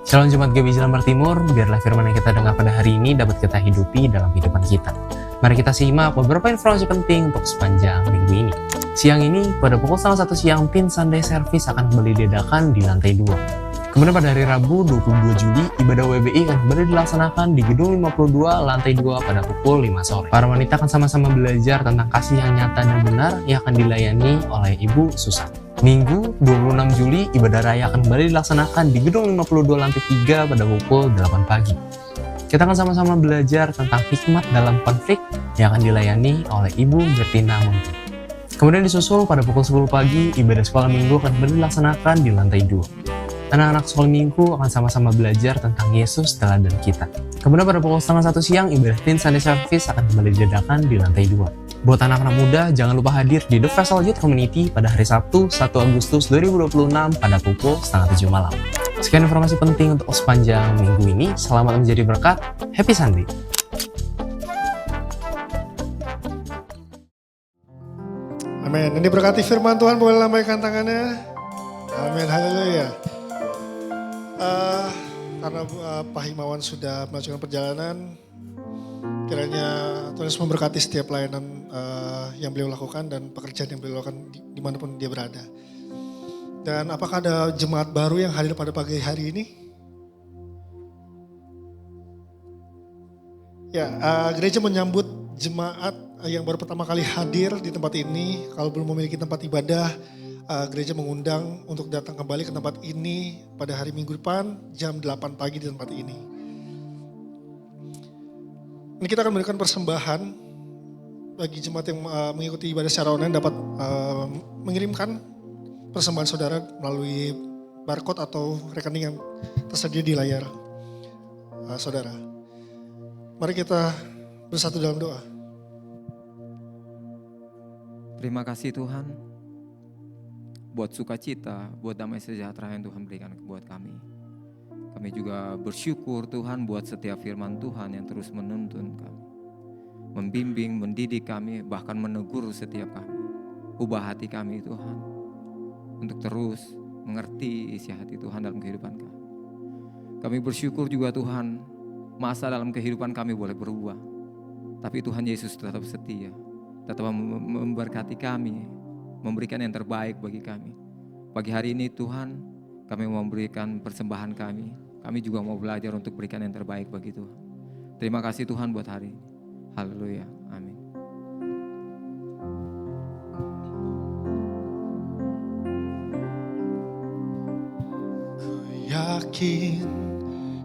Shalom Jemaat GBI Lambar Timur, biarlah firman yang kita dengar pada hari ini dapat kita hidupi dalam kehidupan kita. Mari kita simak beberapa informasi penting untuk sepanjang minggu ini. Siang ini, pada pukul 1 siang, Teen Sunday Service akan kembali diadakan di lantai 2. Kemudian pada hari Rabu 22 Juli, ibadah WBI akan kembali dilaksanakan di gedung 52 lantai 2 pada pukul 5 sore. Para wanita akan sama-sama belajar tentang kasih yang nyata dan benar yang akan dilayani oleh Ibu Susan. Minggu 26 Juli, ibadah raya akan kembali dilaksanakan di gedung 52 lantai 3 pada pukul 8 pagi. Kita akan sama-sama belajar tentang hikmat dalam konflik yang akan dilayani oleh Ibu Bertina Monti. Kemudian disusul pada pukul 10 pagi, ibadah sekolah minggu akan kembali dilaksanakan di lantai 2. Anak-anak sekolah minggu akan sama-sama belajar tentang Yesus teladan kita. Kemudian pada pukul 12:30 siang, ibadah Teen Sunday Service akan kembali diadakan di lantai 2. Buat anak-anak muda, jangan lupa hadir di The Vessel Youth Community pada hari Sabtu 1 Agustus 2026 pada pukul 6:30 malam. Sekian informasi penting untuk sepanjang minggu ini. Selamat menjadi berkat. Happy Sunday. Amin. Ini berkati firman Tuhan, boleh lambaikan tangannya. Amin. Haleluya. Karena Pak Himawan sudah melanjutkan perjalanan, kiranya Tuhan Yesus memberkati setiap pelayanan yang beliau lakukan dan pekerjaan yang beliau lakukan dimanapun dia berada. Dan apakah ada jemaat baru yang hadir pada pagi hari ini? Ya, gereja menyambut jemaat yang baru pertama kali hadir di tempat ini. Kalau belum memiliki tempat ibadah, gereja mengundang untuk datang kembali ke tempat ini pada hari Minggu depan jam 8 pagi di tempat ini. Ini kita akan memberikan persembahan bagi jemaat yang mengikuti ibadah secara online dapat mengirimkan persembahan saudara melalui barcode atau rekening yang tersedia di layar saudara. Mari kita bersatu dalam doa. Terima kasih Tuhan buat sukacita, buat damai sejahtera yang Tuhan berikan buat kami. Kami juga bersyukur Tuhan buat setiap firman Tuhan yang terus menuntun kami, membimbing, mendidik kami, bahkan menegur setiap kami. Ubah hati kami Tuhan untuk terus mengerti isi hati Tuhan dalam kehidupan kami. Kami bersyukur juga Tuhan, masa dalam kehidupan kami boleh berubah, tapi Tuhan Yesus tetap setia, tetap memberkati kami, memberikan yang terbaik bagi kami. Pagi hari ini Tuhan, kami mau memberikan persembahan kami. Kami juga mau belajar untuk berikan yang terbaik bagi Tuhan. Terima kasih Tuhan buat hari ini. Haleluya. Amin. Yakin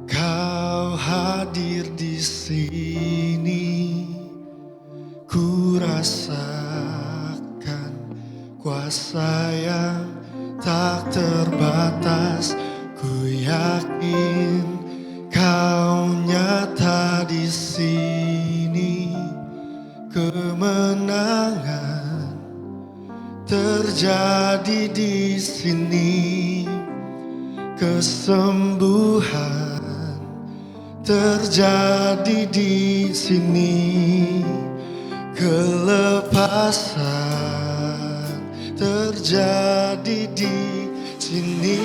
Kau hadir di sini, ku rasakan kuasa yang tak terbatas. Ku yakin Kau nyata di sini, kemenangan terjadi di sini, kesembuhan terjadi di sini, kelepasan terjadi di sini.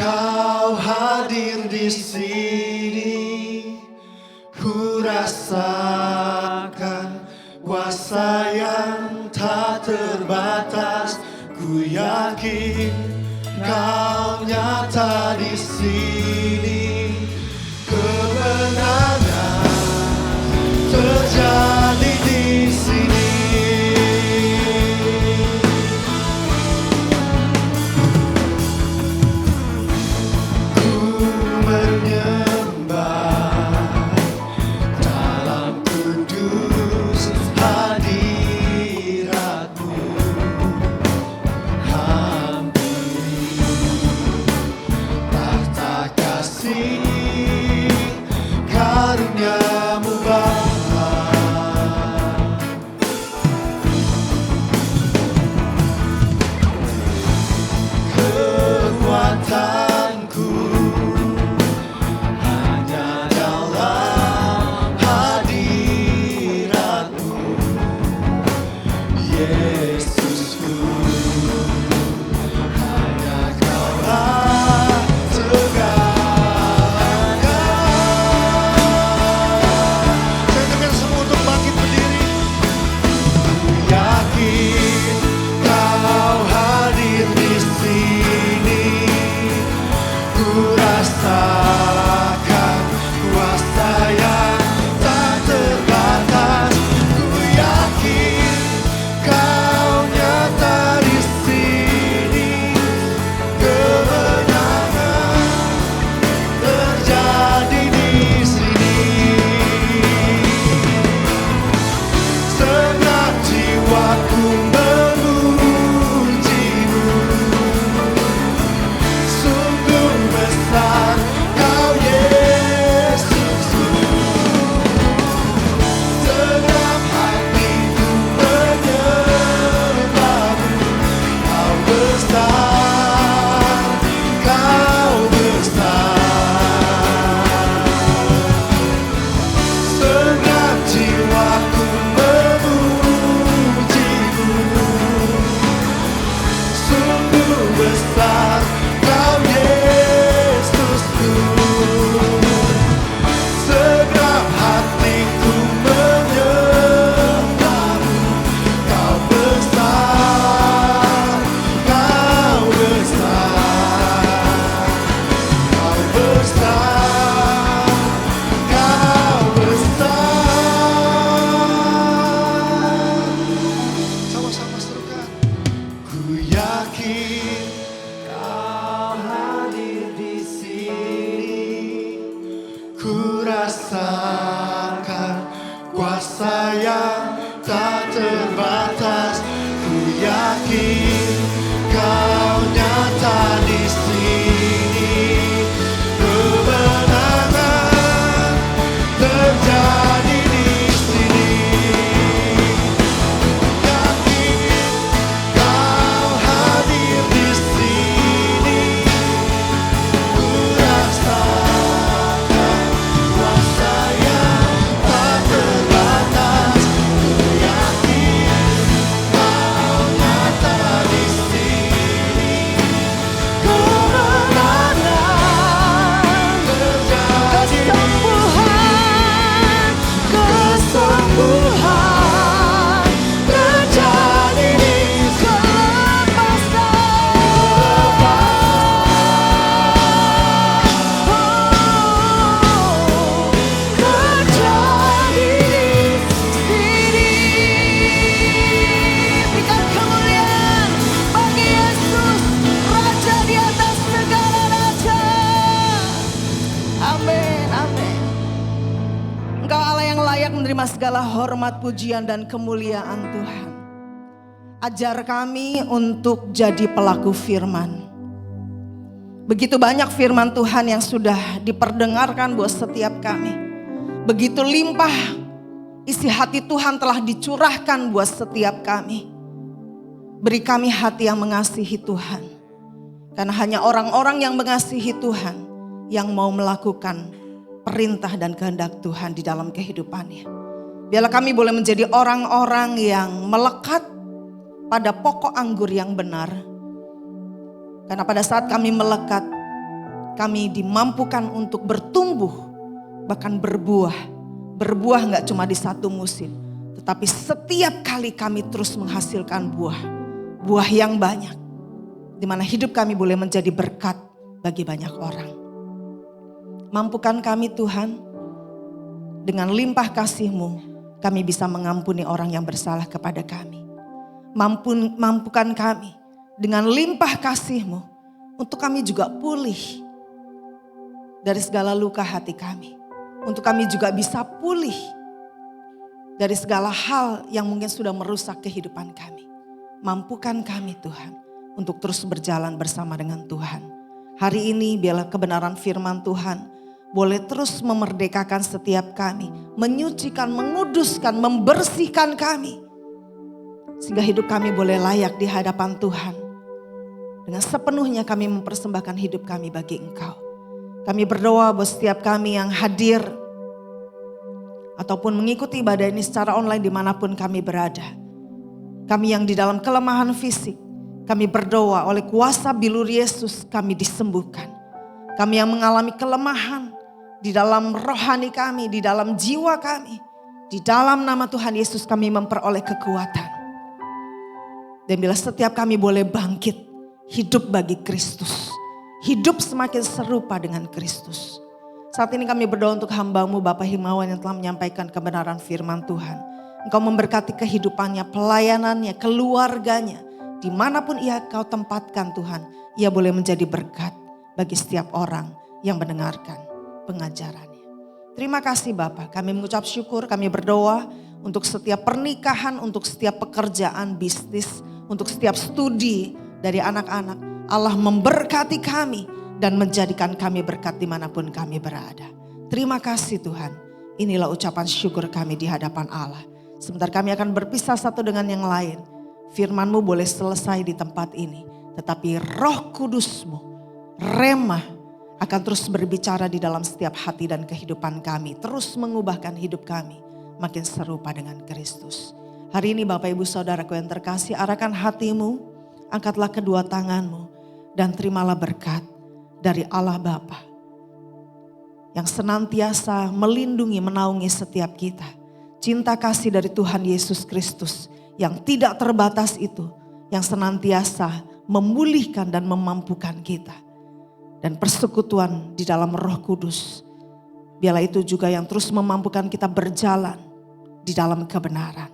Kau hadir di sini, ku rasakan kuasa yang tak terbatas. Ku yakin Kau nyata di sini, kemenangan terjadi di sini. segala hormat, pujian, dan kemuliaan Tuhan. Ajar kami untuk jadi pelaku firman. Begitu banyak firman Tuhan yang sudah diperdengarkan buat setiap kami. Begitu limpah isi hati Tuhan telah dicurahkan buat setiap kami. Beri kami hati yang mengasihi Tuhan. Karena hanya orang-orang yang mengasihi Tuhan yang mau melakukan perintah dan kehendak Tuhan di dalam kehidupannya. Biarlah kami boleh menjadi orang-orang yang melekat pada pokok anggur yang benar. Karena pada saat kami melekat, kami dimampukan untuk bertumbuh, bahkan berbuah. Berbuah gak cuma di satu musim, tetapi setiap kali kami terus menghasilkan buah. Buah yang banyak, di mana hidup kami boleh menjadi berkat bagi banyak orang. Mampukan kami Tuhan, dengan limpah kasih-Mu, kami bisa mengampuni orang yang bersalah kepada kami. Mampukan kami dengan limpah kasih-Mu untuk kami juga pulih dari segala luka hati kami. Untuk kami juga bisa pulih dari segala hal yang mungkin sudah merusak kehidupan kami. Mampukan kami Tuhan untuk terus berjalan bersama dengan Tuhan. Hari ini biarlah kebenaran firman Tuhan boleh terus memerdekakan setiap kami. Menyucikan, menguduskan, membersihkan kami. Sehingga hidup kami boleh layak di hadapan Tuhan. Dengan sepenuhnya kami mempersembahkan hidup kami bagi Engkau. Kami berdoa buat setiap kami yang hadir ataupun mengikuti ibadah ini secara online dimanapun kami berada. Kami yang di dalam kelemahan fisik, kami berdoa oleh kuasa bilur Yesus kami disembuhkan. Kami yang mengalami kelemahan di dalam rohani kami, di dalam jiwa kami, di dalam nama Tuhan Yesus kami memperoleh kekuatan. Dan bila setiap kami boleh bangkit, hidup bagi Kristus. Hidup semakin serupa dengan Kristus. Saat ini kami berdoa untuk hamba-Mu Bapak Himawan yang telah menyampaikan kebenaran firman Tuhan. Engkau memberkati kehidupannya, pelayanannya, keluarganya. Dimanapun ia Kau tempatkan Tuhan, ia boleh menjadi berkat bagi setiap orang yang mendengarkan pengajarannya. Terima kasih Bapak, kami mengucap syukur, kami berdoa untuk setiap pernikahan, untuk setiap pekerjaan, bisnis, untuk setiap studi dari anak-anak. Allah memberkati kami dan menjadikan kami berkat dimanapun kami berada. Terima kasih Tuhan. Inilah ucapan syukur kami di hadapan Allah. Sebentar kami akan berpisah satu dengan yang lain. Firman-Mu boleh selesai di tempat ini. Tetapi Roh Kudus-Mu, Rema, akan terus berbicara di dalam setiap hati dan kehidupan kami. Terus mengubahkan hidup kami makin serupa dengan Kristus. Hari ini Bapak Ibu Saudaraku yang terkasih, arahkan hatimu, angkatlah kedua tanganmu. Dan terimalah berkat dari Allah Bapa yang senantiasa melindungi, menaungi setiap kita. Cinta kasih dari Tuhan Yesus Kristus yang tidak terbatas itu, yang senantiasa memulihkan dan memampukan kita. Dan persekutuan di dalam Roh Kudus, biarlah itu juga yang terus memampukan kita berjalan di dalam kebenaran.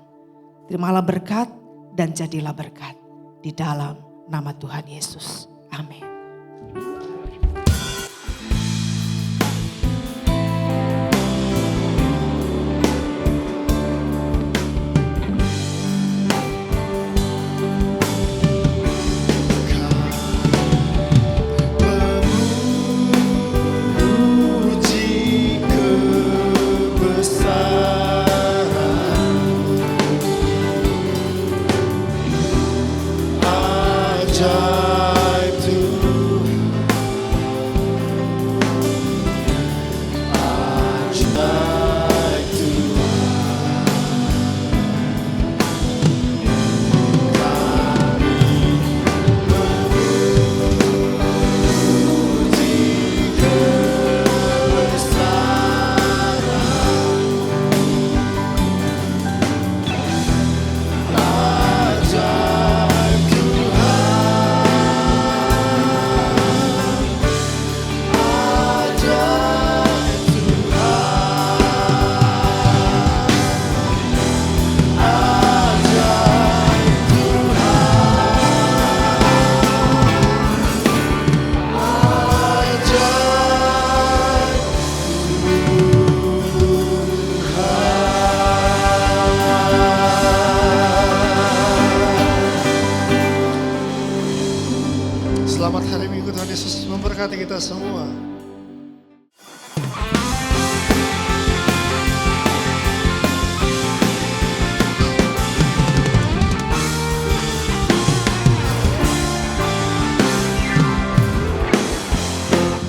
Terimalah berkat dan jadilah berkat di dalam nama Tuhan Yesus. Amin. Selamat hari Minggu, Tuhan Yesus memberkati kita semua.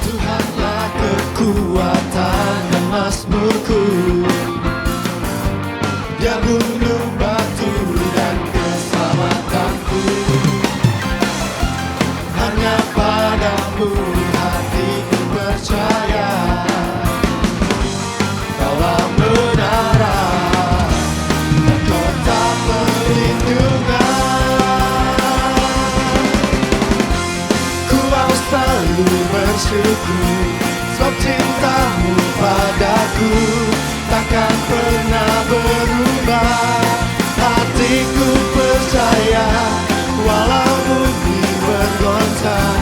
Tuhanlah kekuatan dan mazmurku, Dia gunung batu dan keselamatanku. Hanya padamu hatiku percaya, Kaulah menara dan kota perlindungan. Ku mau selalu bersyukur, sebab cintamu padaku takkan pernah berubah. Hatiku percaya, walau bumi bergoncang,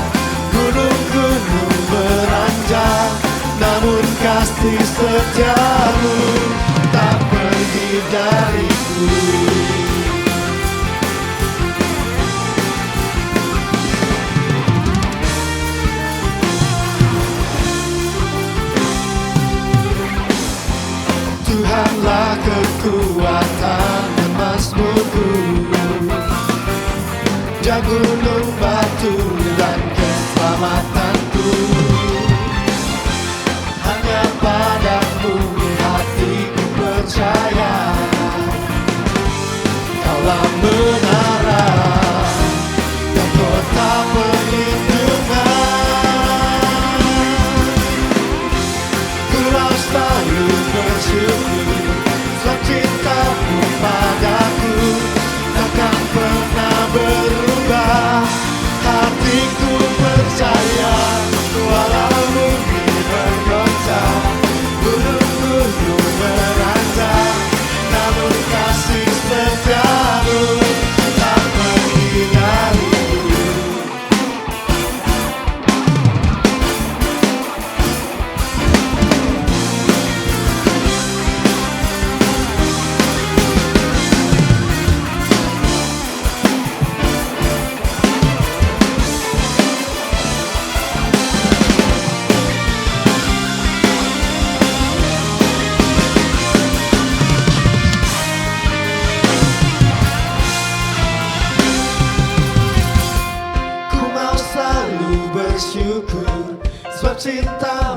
gunung-gunung beranjak, namun kasih setiamu tak pergi dariku. Tuhanlah kekuatan dan mazmurku, Dia gunung batu dan keselamatanku. Hanya padamu hatiku percaya, Kaulah menara dan kota perlindungan. Ku mau selalu bersyukur, sebab cintamu padaku takkan pernah berubah. Hatiku percaya, walau bumi bergoncang, gunung-gunung beranjak, namun kasih setiamu tak pergi dariku. Ku mau selalu bersyukur, sebab cinta